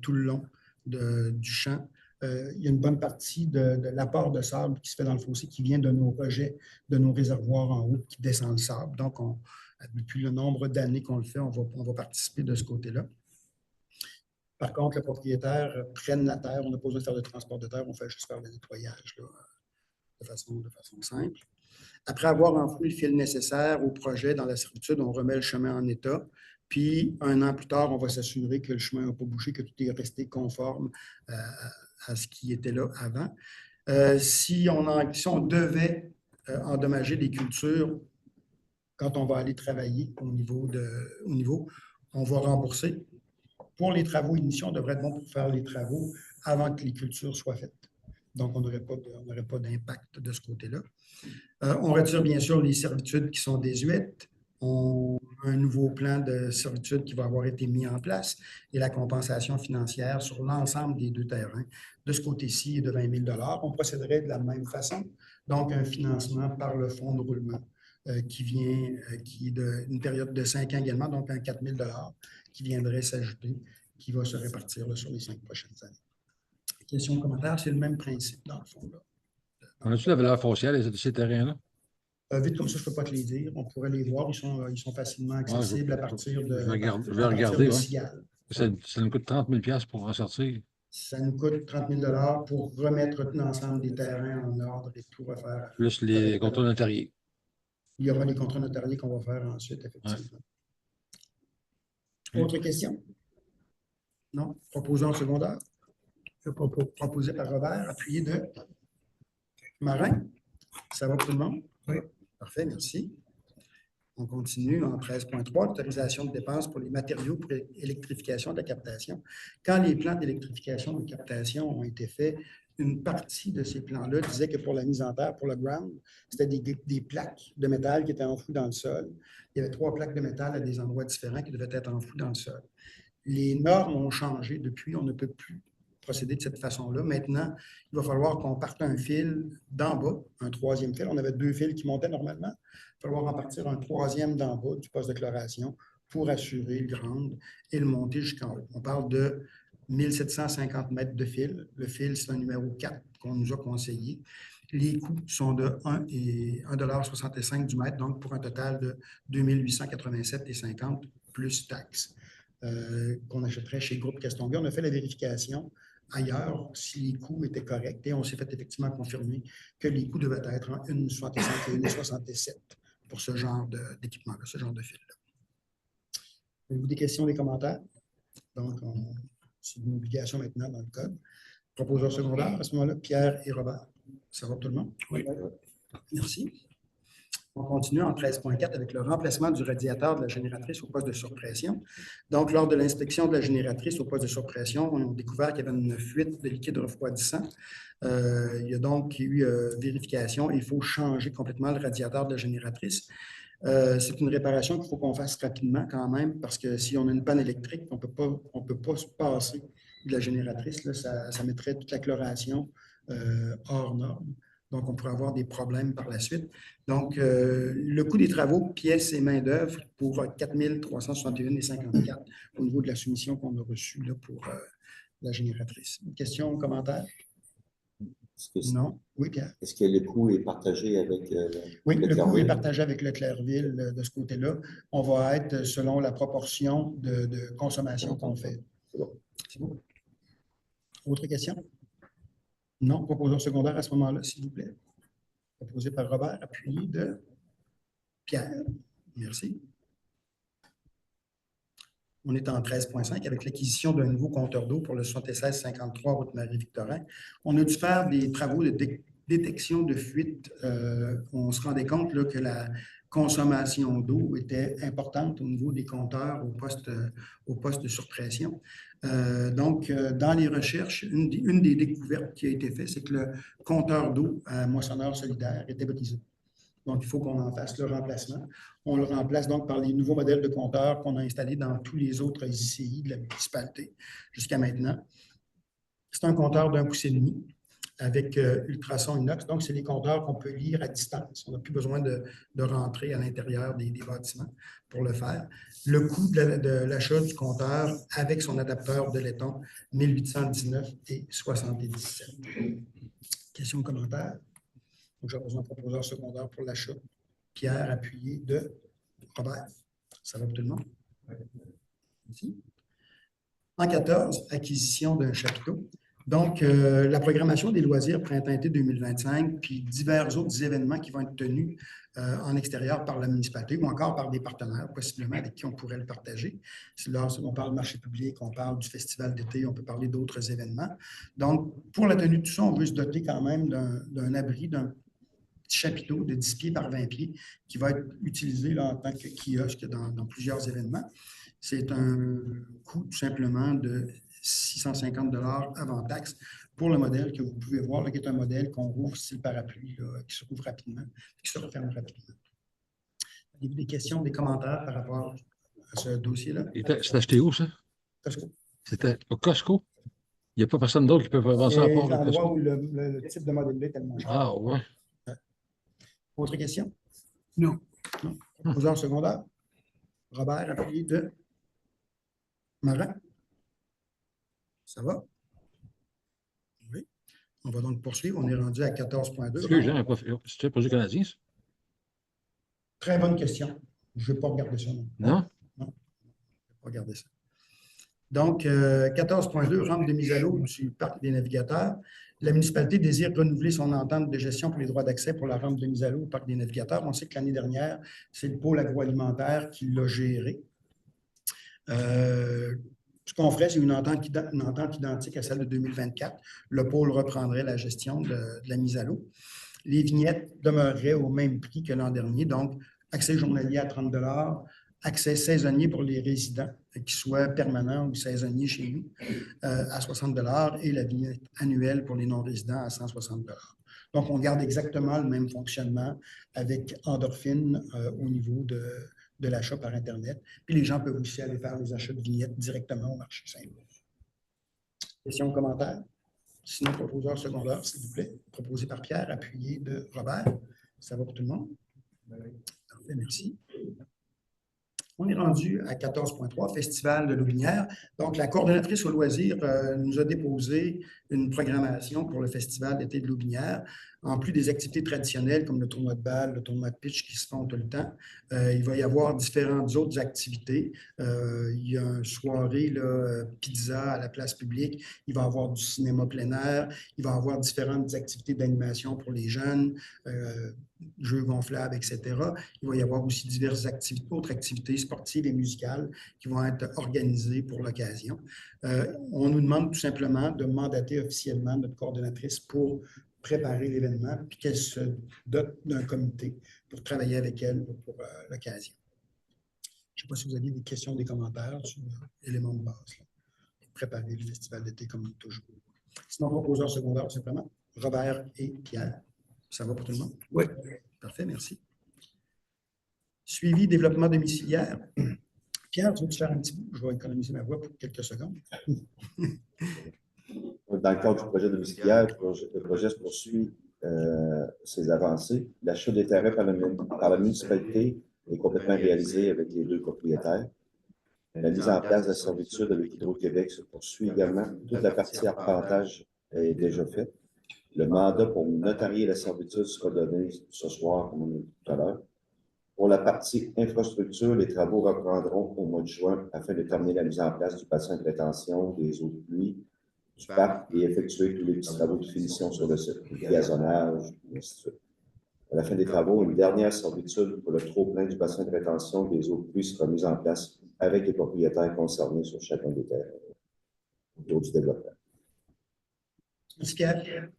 tout le long du champ. Il y a une bonne partie de l'apport de sable qui se fait dans le fossé qui vient de nos rejets, de nos réservoirs en haut qui descend le sable. Donc, depuis le nombre d'années qu'on le fait, on va participer de ce côté-là. Par contre, le propriétaire prenne la terre, on n'a pas besoin de faire de transport de terre, on fait juste faire le nettoyage là, de façon simple. Après avoir enfoui le fil nécessaire au projet dans la servitude, on remet le chemin en état. Puis, 1 an plus tard, on va s'assurer que le chemin n'a pas bougé, que tout est resté conforme à ce qui était là avant. Si on devait endommager des cultures, quand on va aller travailler au niveau, on va rembourser. Pour les travaux initiaux, on devrait être bon pour faire les travaux avant que les cultures soient faites. Donc, on n'aurait pas d'impact de ce côté-là. On retire bien sûr les servitudes qui sont désuètes. On a un nouveau plan de servitude qui va avoir été mis en place et la compensation financière sur l'ensemble des 2 terrains. De ce côté-ci est de 20 000 $. On procéderait de la même façon. Donc, un financement par le fonds de roulement qui est d'une période de 5 ans également, donc un 4 000 $ qui viendrait s'ajouter, qui va se répartir là, sur les 5 prochaines années. Questions, commentaires, c'est le même principe dans le fond. Là. On a-tu la valeur foncière de ces terrains-là? Vite comme ça, je ne peux pas te les dire. On pourrait les voir. Ils sont facilement accessibles à partir de. Je vais regarder. Cigale. Ça nous coûte 30 000 $ pour en sortir. Ça nous coûte 30 000 $ pour remettre l'ensemble des terrains en ordre et tout refaire. Plus les contrats notariés. Il y aura les contrats notariés qu'on va faire ensuite, effectivement. Ouais. Autre question? Non? Proposé en secondaire? Proposé par Robert, appuyé de Marin. Ça va pour tout le monde? Oui. Parfait, merci. On continue en 13.3, autorisation de dépenses pour les matériaux pour électrification de la captation. Quand les plans d'électrification de captation ont été faits, une partie de ces plans-là disait que pour la mise en terre, pour le ground, c'était des plaques de métal qui étaient enfouies dans le sol. Il y avait 3 plaques de métal à des endroits différents qui devaient être enfouies dans le sol. Les normes ont changé depuis, on ne peut plus procéder de cette façon-là. Maintenant, il va falloir qu'on parte un fil d'en bas, un 3e fil. On avait 2 fils qui montaient normalement. Il va falloir en partir un 3e d'en bas du poste de chloration pour assurer le ground et le monter jusqu'en haut. On parle de 1750 mètres de fil. Le fil, c'est un numéro 4 qu'on nous a conseillé. Les coûts sont de 1,65 $ du mètre, donc pour un total de 2887,50 plus taxes qu'on achèterait chez Groupe Castonguay. On a fait la vérification ailleurs si les coûts étaient corrects et on s'est fait effectivement confirmer que les coûts devaient être en 1,65 et 1,67 pour ce genre d'équipement-là, ce genre de fil-là. Avez-vous des questions, des commentaires? Donc, c'est une obligation maintenant dans le code. Proposeur secondaire, à ce moment-là, Pierre et Robert. Ça va pour tout le monde? Oui. Merci. On continue en 13.4 avec le remplacement du radiateur de la génératrice au poste de surpression. Donc, lors de l'inspection de la génératrice au poste de surpression, on a découvert qu'il y avait une fuite de liquide refroidissant. Il y a donc eu vérification. Il faut changer complètement le radiateur de la génératrice. C'est une réparation qu'il faut qu'on fasse rapidement quand même parce que si on a une panne électrique, on ne peut pas se passer de la génératrice. Là, ça mettrait toute la chloration hors norme. Donc, on pourrait avoir des problèmes par la suite. Donc, le coût des travaux, pièces et main-d'œuvre pour 4 361,54 au niveau de la soumission qu'on a reçue là, pour la génératrice. Une question, commentaire? Non? Oui, Pierre? Est-ce que le coût est partagé avec oui, le coût est partagé avec le Clairville de ce côté-là. On va être selon la proportion de consommation qu'on fait. C'est bon. Autre question? Non, proposeur secondaire à ce moment-là, s'il vous plaît. Proposé par Robert, appuyé de Pierre. Merci. On est en 13.5 avec l'acquisition d'un nouveau compteur d'eau pour le 7653 route Marie-Victorin. On a dû faire des travaux de détection de fuite. On se rendait compte là, que consommation d'eau était importante au niveau des compteurs au poste de surpression. Donc, dans les recherches, une des découvertes qui a été faite, c'est que le compteur d'eau à moissonneur solidaire était brisé. Donc, il faut qu'on en fasse le remplacement. On le remplace donc par les nouveaux modèles de compteurs qu'on a installés dans tous les autres ICI de la municipalité jusqu'à maintenant. C'est un compteur d'1,5 pouce avec ultrason inox. Donc, c'est les compteurs qu'on peut lire à distance. On n'a plus besoin de rentrer à l'intérieur des bâtiments pour le faire. Le coût de l'achat du compteur avec son adapteur de laiton, 1819,77. Questions, commentaires? Donc, j'ai besoin d'un proposeur secondaire pour l'achat. Pierre, appuyé de Robert. Ça va pour tout le monde? Merci. En 14, acquisition d'un chapiteau. Donc, la programmation des loisirs printemps-été 2025, puis divers autres événements qui vont être tenus en extérieur par la municipalité ou encore par des partenaires, possiblement avec qui on pourrait le partager. Là, on parle de marché public, on parle du festival d'été, on peut parler d'autres événements. Donc, pour la tenue de tout ça, on veut se doter quand même d'un abri, d'un petit chapiteau de 10 pieds par 20 pieds qui va être utilisé là, en tant que kiosque dans plusieurs événements. C'est un coût tout simplement de 650 $ avant taxe pour le modèle que vous pouvez voir, là, qui est un modèle qu'on rouvre style parapluie, là, qui se rouvre rapidement, qui se referme rapidement. Avez-vous des questions, des commentaires par rapport à ce dossier-là? C'est acheté où, ça? Costco. C'était au Costco? Il n'y a pas personne d'autre qui peut vendre ça à part le l'endroit Costco? où le type de modèle-là est tellement cher. Ah, ouais. Autre question? Non. Non. Proposeur secondaire? Robert, appuyé de Marin? Ça va? Oui. On va donc poursuivre. On est rendu à 14,2. Excusez, Jean, c'est un projet canadien, ça? Très bonne question. Je ne vais pas regarder ça. Non? Non, je ne vais pas regarder ça. Donc, 14,2, rampe de mise à l'eau du Parc des Navigateurs. La municipalité désire renouveler son entente de gestion pour les droits d'accès pour la rampe de mise à l'eau au Parc des Navigateurs. On sait que l'année dernière, c'est le pôle agroalimentaire qui l'a géré. Ce qu'on ferait, c'est une entente identique à celle de 2024. Le pôle reprendrait la gestion de la mise à l'eau. Les vignettes demeureraient au même prix que l'an dernier, donc accès journalier à 30 $, accès saisonnier pour les résidents, qu'ils soient permanents ou saisonniers chez nous, à 60 $ et la vignette annuelle pour les non-résidents à 160 $. Donc, on garde exactement le même fonctionnement avec Endorphine au niveau de l'achat par Internet. Puis les gens peuvent aussi aller faire les achats de vignettes directement au marché Saint-Louis. Questions, commentaires? Sinon, proposeur secondaire, s'il vous plaît. Proposé par Pierre, appuyé de Robert. Ça va pour tout le monde? Parfait, merci. On est rendu à 14,3, Festival de l'Aubinière. Donc, la coordonnatrice au loisir nous a déposé une programmation pour le Festival d'été de l'Aubinière. En plus des activités traditionnelles comme le tournoi de balle, le tournoi de pitch qui se font tout le temps, il va y avoir différentes autres activités. Il y a une soirée là, pizza à la place publique. Il va y avoir du cinéma plein air. Il va y avoir différentes activités d'animation pour les jeunes, jeux gonflables, etc. Il va y avoir aussi diverses autres activités sportives et musicales qui vont être organisées pour l'occasion. On nous demande tout simplement de mandater officiellement notre coordonnatrice pour préparer l'événement, puis qu'elle se dote d'un comité pour travailler avec elle pour l'occasion. Je ne sais pas si vous aviez des questions, des commentaires sur l'élément de base, là, pour préparer le festival d'été comme toujours. Sinon, proposeur secondaire, tout simplement, Robert et Pierre. Ça va pour tout le monde? Oui. Parfait, merci. Suivi, développement domiciliaire. Pierre, tu veux-tu faire un petit bout? Je vais économiser ma voix pour quelques secondes. Dans le cadre du projet domiciliaire, le projet se poursuit ses avancées. L'achat des terrains par la municipalité est complètement réalisé avec les deux propriétaires. La mise en place de la servitude avec Hydro-Québec se poursuit également. Toute la partie arpentage est déjà faite. Le mandat pour notarier la servitude sera donné ce soir, comme on a dit tout à l'heure. Pour la partie infrastructure, les travaux reprendront au mois de juin afin de terminer la mise en place du bassin de rétention, des eaux de pluie, du parc et effectuer tous les petits travaux de finition sur le site, le gazonnage, et ainsi de suite. À la fin des travaux, une dernière servitude pour le trop-plein du bassin de rétention des eaux de pluie sera mise en place avec les propriétaires concernés sur chacun des terrains autour du développement. Merci, Pierre.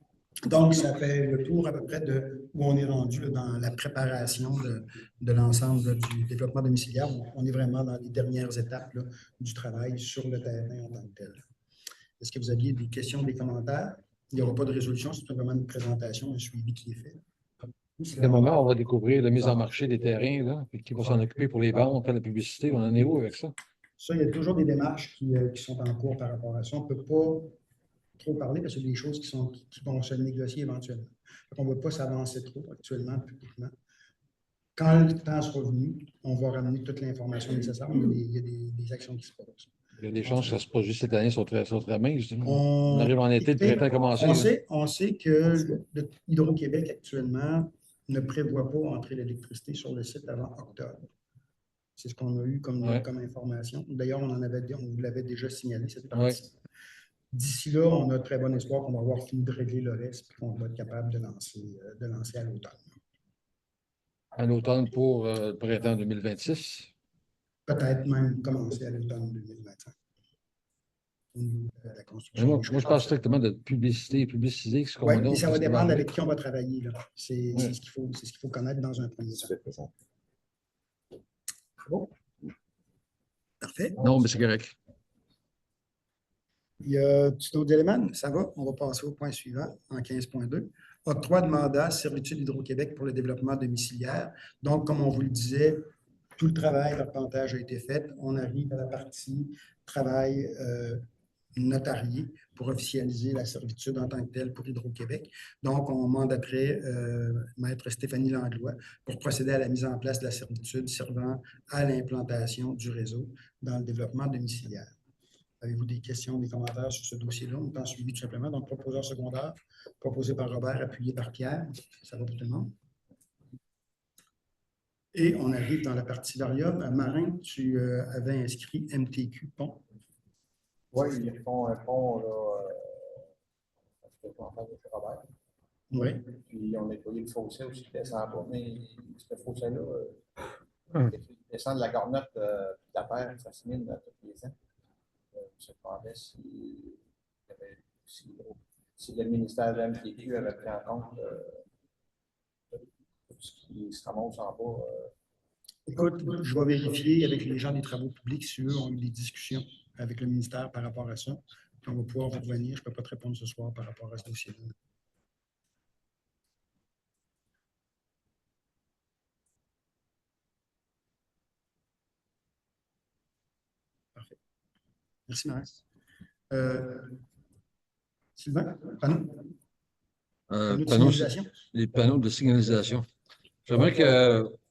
Donc, ça fait le tour à peu près de où on est rendu là, dans la préparation de l'ensemble là, du développement domiciliaire. On est vraiment dans les dernières étapes là, du travail sur le terrain en tant que tel. Est-ce que vous aviez des questions, des commentaires? Il n'y aura pas de résolution, c'est simplement une présentation, un suivi qui est fait. À un moment, on va découvrir la mise en marché des terrains, là, puis qui va s'en occuper pour les ventes, faire la publicité. On en est où avec ça? Ça, il y a toujours des démarches qui sont en cours par rapport à ça. On ne peut pas trop parler parce que c'est des choses qui vont se négocier éventuellement. On ne veut pas s'avancer trop actuellement, publiquement. Quand le temps sera venu, on va ramener toute l'information nécessaire. Il y a des actions qui se passent. Il y a des chances que ça se produise cette année sont très minces. On arrive en été, le printemps a commencé. On sait que Hydro-Québec actuellement ne prévoit pas entrer l'électricité sur le site avant octobre. C'est ce qu'on a eu comme information. D'ailleurs, on vous l'avait déjà signalé, cette partie. D'ici là, on a très bon espoir qu'on va avoir fini de régler le reste et qu'on va être capable de lancer à l'automne. À l'automne pour le printemps 2026? Peut-être même commencer à l'automne 2025. La construction. Moi, je parle strictement de publiciser ce qu'on a. Oui, mais ça va dépendre avec qui on va travailler. C'est ce qu'il faut connaître dans un premier temps. Bon. Parfait. Non, mais c'est correct. Il y a d'autres éléments? Ça va? On va passer au point suivant, en 15.2. Octroi de mandat, servitude Hydro-Québec pour le développement domiciliaire. Donc, comme on vous le disait, tout le travail d'arpentage a été fait. On arrive à la partie travail notarié pour officialiser la servitude en tant que telle pour Hydro-Québec. Donc, on mandaterait Maître Stéphanie Langlois pour procéder à la mise en place de la servitude servant à l'implantation du réseau dans le développement domiciliaire. Avez-vous des questions, des commentaires sur ce dossier-là? On est en suivi tout simplement. Donc, proposeur secondaire, proposé par Robert, appuyé par Pierre. Ça va pour tout le monde? Et on arrive dans la partie variable. Marin, tu avais inscrit MTQ pont. Oui, ils font un pont, là, chez Robert. Oui. Puis on a nettoyé le fossé aussi qui descend en bas, mais ce fossé-là, il descend de la Garnotte de la terre, ça se mine tous les ans. Je me demandais si le ministère de la MTQ avait pris en compte tout ce qui se ramasse en bas. Écoute, je vais vérifier avec les gens des travaux publics si eux ont eu des discussions avec le ministère par rapport à ça. Puis on va pouvoir vous revenir. Je ne peux pas te répondre ce soir par rapport à ce dossier-là. Parfait. Merci, Marie. Sylvain, Les panneaux de signalisation. J'aimerais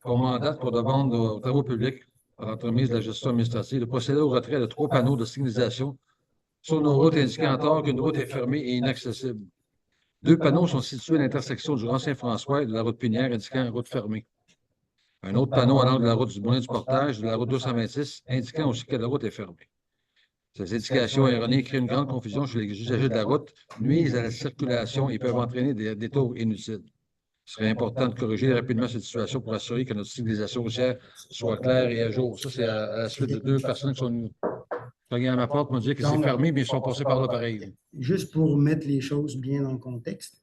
qu'on mandate pour demande aux travaux publics à l'entremise de la gestion administrative de procéder au retrait de 3 panneaux de signalisation sur nos routes indiquant en tort qu'une route est fermée et inaccessible. 2 panneaux sont situés à l'intersection du Grand-Saint-François et de la route Pinière indiquant route fermée. Un autre panneau en angle de la route du Moulin-du-Portage et de la route 226 indiquant aussi que la route est fermée. Ces indications erronées créent une grande confusion chez les usagers de la route, nuisent à la circulation et peuvent entraîner des détours inutiles. Il serait important de corriger rapidement cette situation pour assurer que notre civilisation routière soit claire et à jour. Ça, c'est à la suite de 2 personnes qui sont venues à ma porte, m'ont dit que c'est fermé, mais ils sont passés par là pareil. Juste pour mettre les choses bien dans le contexte.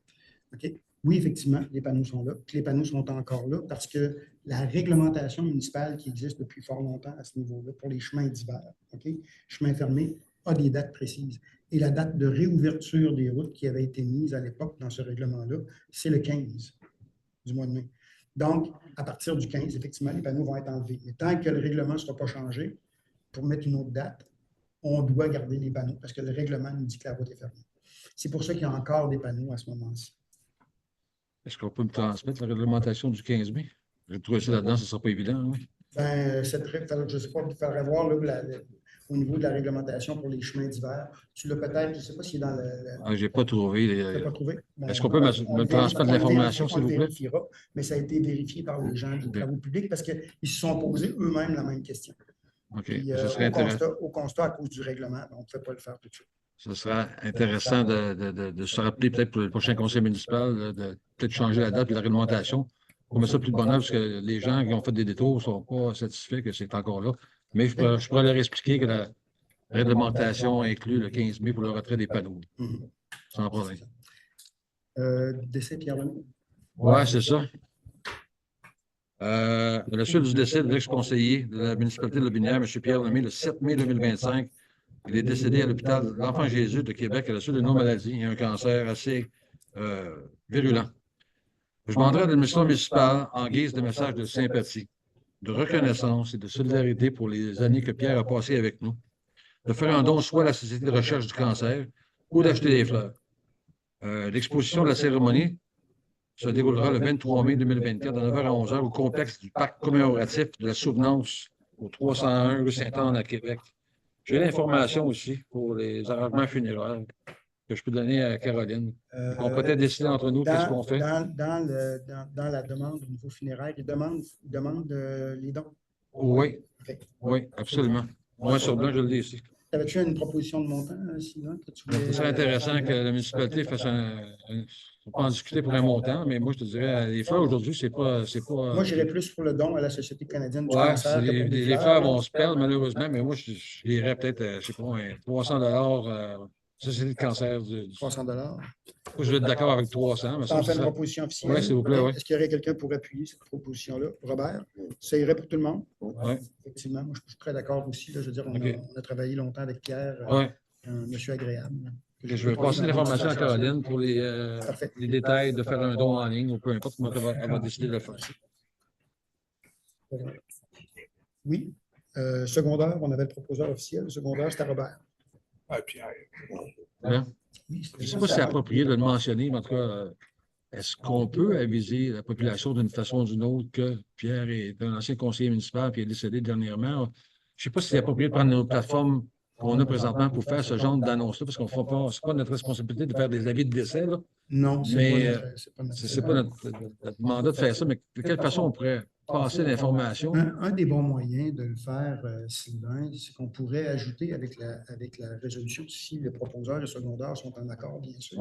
Okay. Oui, effectivement, les panneaux sont là. Les panneaux sont encore là parce que la réglementation municipale qui existe depuis fort longtemps à ce niveau-là pour les chemins d'hiver, chemins fermés, a des dates précises. Et la date de réouverture des routes qui avait été mise à l'époque dans ce règlement-là, c'est le 15 du mois de mai. Donc, à partir du 15, effectivement, les panneaux vont être enlevés. Mais tant que le règlement ne sera pas changé, pour mettre une autre date, on doit garder les panneaux parce que le règlement nous dit que la route est fermée. C'est pour ça qu'il y a encore des panneaux à ce moment-ci. Est-ce qu'on peut me transmettre la réglementation du 15 mai? J'ai trouvé ça là-dedans, ce ne sera pas évident. Oui. Ben, je ne sais pas, il faudrait voir là, au niveau de la réglementation pour les chemins d'hiver. Tu l'as peut-être, je ne sais pas s'il est dans le. Je n'ai pas trouvé. Tu n'as pas trouvé? Ben, est-ce qu'on peut me transmettre l'information, s'il vous plaît? Mais ça a été vérifié par les gens du travaux publics parce qu'ils se sont posés eux-mêmes la même question. OK. Puis, ce serait intéressant. Au constat, à cause du règlement, on ne peut pas le faire tout de suite. Ce sera intéressant de se rappeler peut-être pour le prochain conseil municipal, de peut-être changer la date de la réglementation. Pour mettre ça plus de bonheur, parce que les gens qui ont fait des détours ne sont pas satisfaits que c'est encore là. Mais je pourrais leur expliquer que la réglementation inclut le 15 mai pour le retrait des panneaux. Sans problème. Décès Pierre Lemay. Oui, c'est ça. À la suite du décès de l'ex-conseiller de la municipalité de Lotbinière, M. Pierre Lemay, le 7 mai 2025, il est décédé à l'hôpital de l'Enfant Jésus de Québec à la suite d'une maladie et un cancer assez virulent. Je demanderai à l'administration municipale, en guise de message de sympathie, de reconnaissance et de solidarité pour les années que Pierre a passées avec nous, de faire un don soit à la Société de recherche du cancer ou d'acheter des fleurs. L'exposition de la cérémonie se déroulera le 23 mai 2024 de 9h à 11h au complexe du parc commémoratif de la Souvenance au 301 rue Sainte-Anne à Québec. J'ai l'information aussi pour les arrangements funéraires que je peux donner à Caroline. On peut peut-être décider entre nous qu'est-ce qu'on fait. Dans la demande au niveau funéraire, il demande les dons. Oui, Okay. oui, absolument. Moi, sur blanc, je le dis ici. Avais-tu une proposition de montant, Sylvain, que tu voulais... Ce serait intéressant que la municipalité fasse on peut en discuter pour un montant, mais moi, je te dirais, les fleurs aujourd'hui, c'est pas. Moi, j'irais plus pour le don à la Société canadienne du Ouais, cancer. Que pour les fleurs vont se perdre, malheureusement, mais moi, je irais peut-être, je ne sais pas, 300 Société de cancer. 300 $. Je vais être d'accord avec 300. Ça en fait une proposition officielle. Oui, s'il vous plaît, oui. Est-ce qu'il y aurait quelqu'un pour appuyer cette proposition-là? Robert, ça irait pour tout le monde? Oui. Effectivement, moi, je suis très d'accord aussi. Là, je veux dire, on a travaillé longtemps avec Pierre, un monsieur agréable. Je vais passer l'information à Caroline pour les détails de faire un don en ligne ou peu importe comment elle va décider de le faire. Oui. Secondaire, on avait le proposeur officiel. Le secondaire, c'était Robert. Pierre. Hein? Je ne sais pas si c'est approprié de le mentionner, mais en tout cas, est-ce qu'on peut aviser la population d'une façon ou d'une autre que Pierre est un ancien conseiller municipal et est décédé dernièrement? Je ne sais pas si c'est approprié de prendre nos plateformes qu'on a présentement pour faire ce genre d'annonce-là, parce qu'on ne fera pas, c'est pas notre responsabilité de faire des avis de décès, là. Non, mais c'est pas notre mandat de faire ça, mais de quelle façon on pourrait passer l'information? Un des bons moyens de le faire, Sylvain, c'est qu'on pourrait ajouter avec la résolution, si les proposeurs de secondaire sont en accord, bien sûr,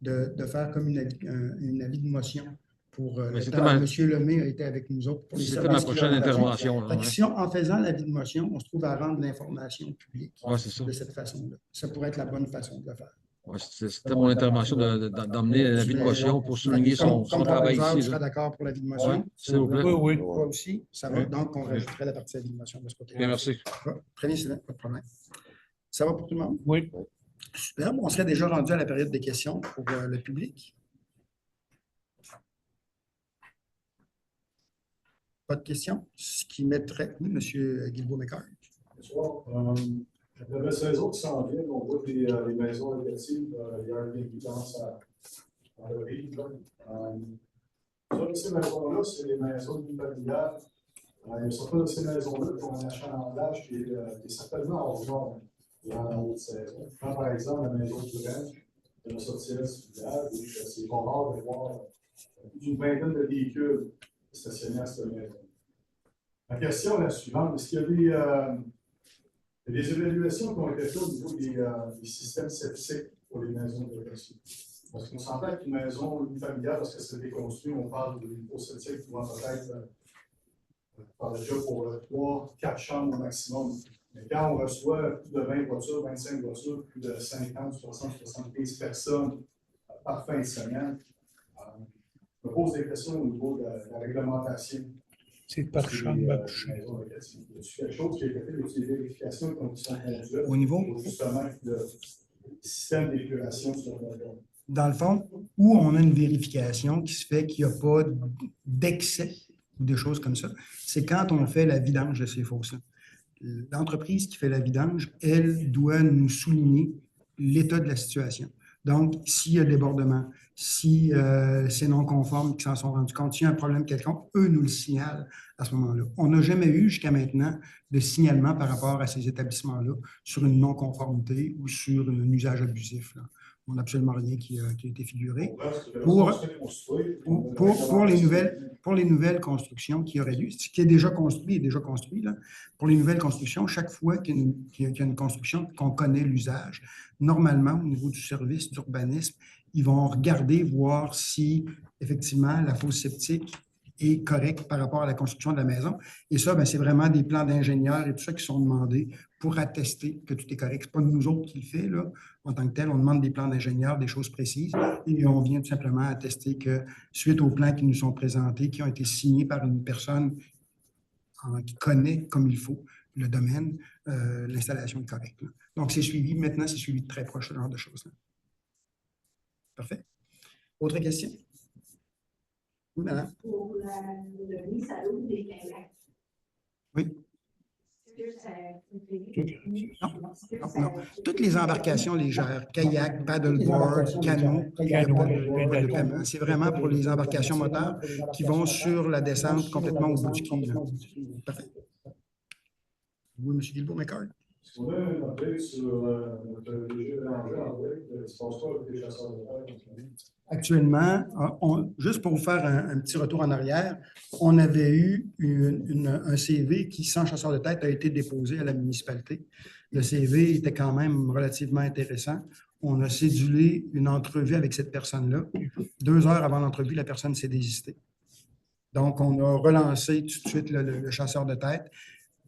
de faire comme une avis de motion pour le temps. M. Lemay a été avec nous autres pour les C'était ma prochaine intervention. Si en faisant l'avis de motion, on se trouve à rendre l'information publique de cette façon-là. Ça pourrait être la bonne façon de le faire. Ouais, c'était mon intervention d'emmener l'avis de motion pour souligner son travail ici. Tu seras d'accord pour l'avis de motion? S'il vous plaît. Oui. Toi aussi? Ça va. Donc, on rajouterait la partie avis de motion de ce côté-là. Merci. Très bien, Sylvain, pas de problème. Ça va pour tout le monde? Oui. Superbe. On serait déjà rendu à la période des questions pour le public. Pas de questions? Ce qui mettrait, oui, M. Guilbeault-Mécœur. Bonsoir. La saison qui s'en vient, on voit les maisons locatives, il y a une évidence à le vivre. Ces maisons-là, c'est des maisons familiales. Il y a certaines de ces maisons-là qui ont un achalandage qui est certainement hors norme durant la haute saison. Quand, par exemple, la maison du Range, de la sortie du village, c'est pas rare de voir une vingtaine de véhicules stationnés à cette maison. Ma question est la suivante. Est-ce qu'il y a des évaluations qui ont été faites au niveau des systèmes septiques pour les maisons de location? Parce qu'on s'entend qu'une maison familiale, parce que c'est déconstruit, on parle de niveau septique qui va peut-être par déjà pour 3-4 chambres au maximum. Mais quand on reçoit plus de 20 voitures, 25 voitures, plus de 50, 60, 75 personnes par fin de semaine, je me pose des questions au niveau de la réglementation. C'est par chambre à coucher. C'est quelque chose qui a été fait, des vérifications qui sont conduites Au niveau? Justement, le système d'épuration sur le terrain. Dans le fond, où on a une vérification qui se fait qu'il n'y a pas d'excès ou des choses comme ça, c'est quand on fait la vidange de ces fosses-là. L'entreprise qui fait la vidange, elle doit nous souligner l'état de la situation. Donc, s'il y a débordement, si c'est non conforme, qu'ils s'en sont rendus compte, s'il y a un problème quelconque, eux nous le signalent à ce moment-là. On n'a jamais eu jusqu'à maintenant de signalement par rapport à ces établissements-là sur une non-conformité ou sur un usage abusif, là. On n'a absolument rien qui a été figuré. Pour les nouvelles constructions qui auraient lieu, ce qui est déjà construit est déjà construit, là. Pour les nouvelles constructions, chaque fois qu'il y a une construction qu'on connaît l'usage, normalement, au niveau du service d'urbanisme, ils vont regarder, voir si, effectivement, la fosse septique est correct par rapport à la construction de la maison. Et ça, ben, c'est vraiment des plans d'ingénieurs et tout ça qui sont demandés pour attester que tout est correct. Ce n'est pas nous autres qui le fait, là, en tant que tel. On demande des plans d'ingénieurs, des choses précises, et on vient tout simplement attester que, suite aux plans qui nous sont présentés, qui ont été signés par une personne qui connaît comme il faut le domaine, l'installation est correcte, là. Donc, c'est suivi. Maintenant, c'est suivi de très proche, ce genre de choses-là. Parfait. Autre question? Oui, madame? Pour le mise à l'eau des kayaks. Oui. Est-ce que ça Non. Toutes les embarcations légères, kayak, paddleboard, canot, il n'y a pas de paiement. C'est vraiment pour les embarcations moteurs qui vont sur la descente complètement au bout du quai, là. Parfait. Oui, M. Guilbeault-Macquart. Est-ce qu'on a un update sur notre DG Bélanger en fait? Il se passe quoi avec les chasseurs de tête? Actuellement, juste pour vous faire un petit retour en arrière, on avait eu un CV qui, sans chasseur de tête, a été déposé à la municipalité. Le CV était quand même relativement intéressant. On a cédulé une entrevue avec cette personne-là. 2 heures avant l'entrevue, la personne s'est désistée. Donc, on a relancé tout de suite le chasseur de tête.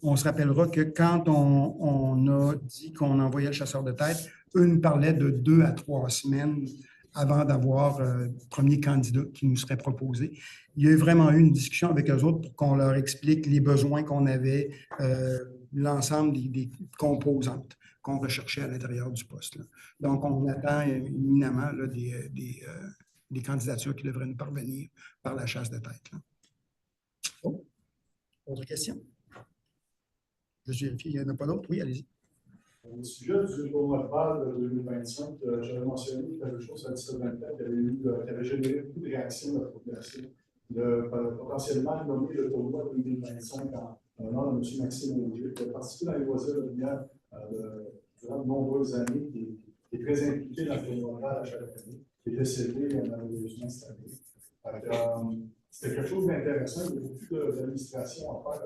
On se rappellera que quand on a dit qu'on envoyait le chasseur de tête, eux nous parlaient de 2 à 3 semaines avant d'avoir le premier candidat qui nous serait proposé. Il y a vraiment eu une discussion avec eux autres pour qu'on leur explique les besoins qu'on avait, l'ensemble des composantes qu'on recherchait à l'intérieur du poste, là. Donc, on attend éminemment là, des candidatures qui devraient nous parvenir par la chasse de tête, là. Oh. Autre question? Je vérifie, il n'y en a pas d'autres? Oui, allez-y. Au sujet du tournoi de balle de 2025, j'avais mentionné quelque chose à 17-24 qui avait généré beaucoup de réactions de la population, de potentiellement nommer le tournoi 2025 en honneur de M. Maxime Augier, qui a participé dans les loisirs de lumière durant de nombreuses années, qui est très impliqué dans le tournoi de balle à chaque année, qui est décédé malheureusement cette année. C'était quelque chose d'intéressant, il y a beaucoup d'administration à faire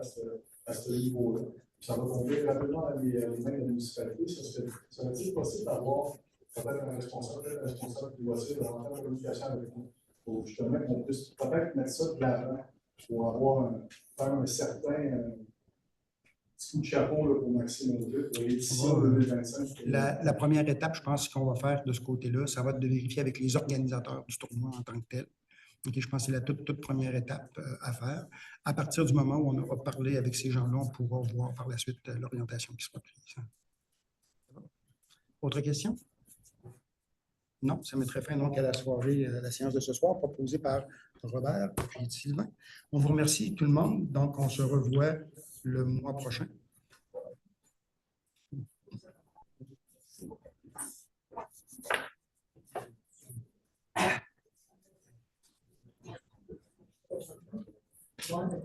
à ce niveau-là. Ça va tomber rapidement dans les mains de la municipalité. Serait-il possible d'avoir peut-être un responsable qui doit essayer de rentrer en communication avec nous pour justement qu'on puisse peut-être mettre ça de l'avant pour faire un certain petit coup de chapeau là, pour Maxime Augier pour l'édition 2025? La première étape, je pense, qu'on va faire de ce côté-là, ça va être de vérifier avec les organisateurs du tournoi en tant que tel. Okay, je pense que c'est la toute première étape à faire. À partir du moment où on aura parlé avec ces gens-là, on pourra voir par la suite l'orientation qui sera prise. Autre question? Non, ça mettrait fin donc à la soirée, à la séance de ce soir, proposée par Robert et Sylvain. On vous remercie tout le monde. Donc, on se revoit le mois prochain. One.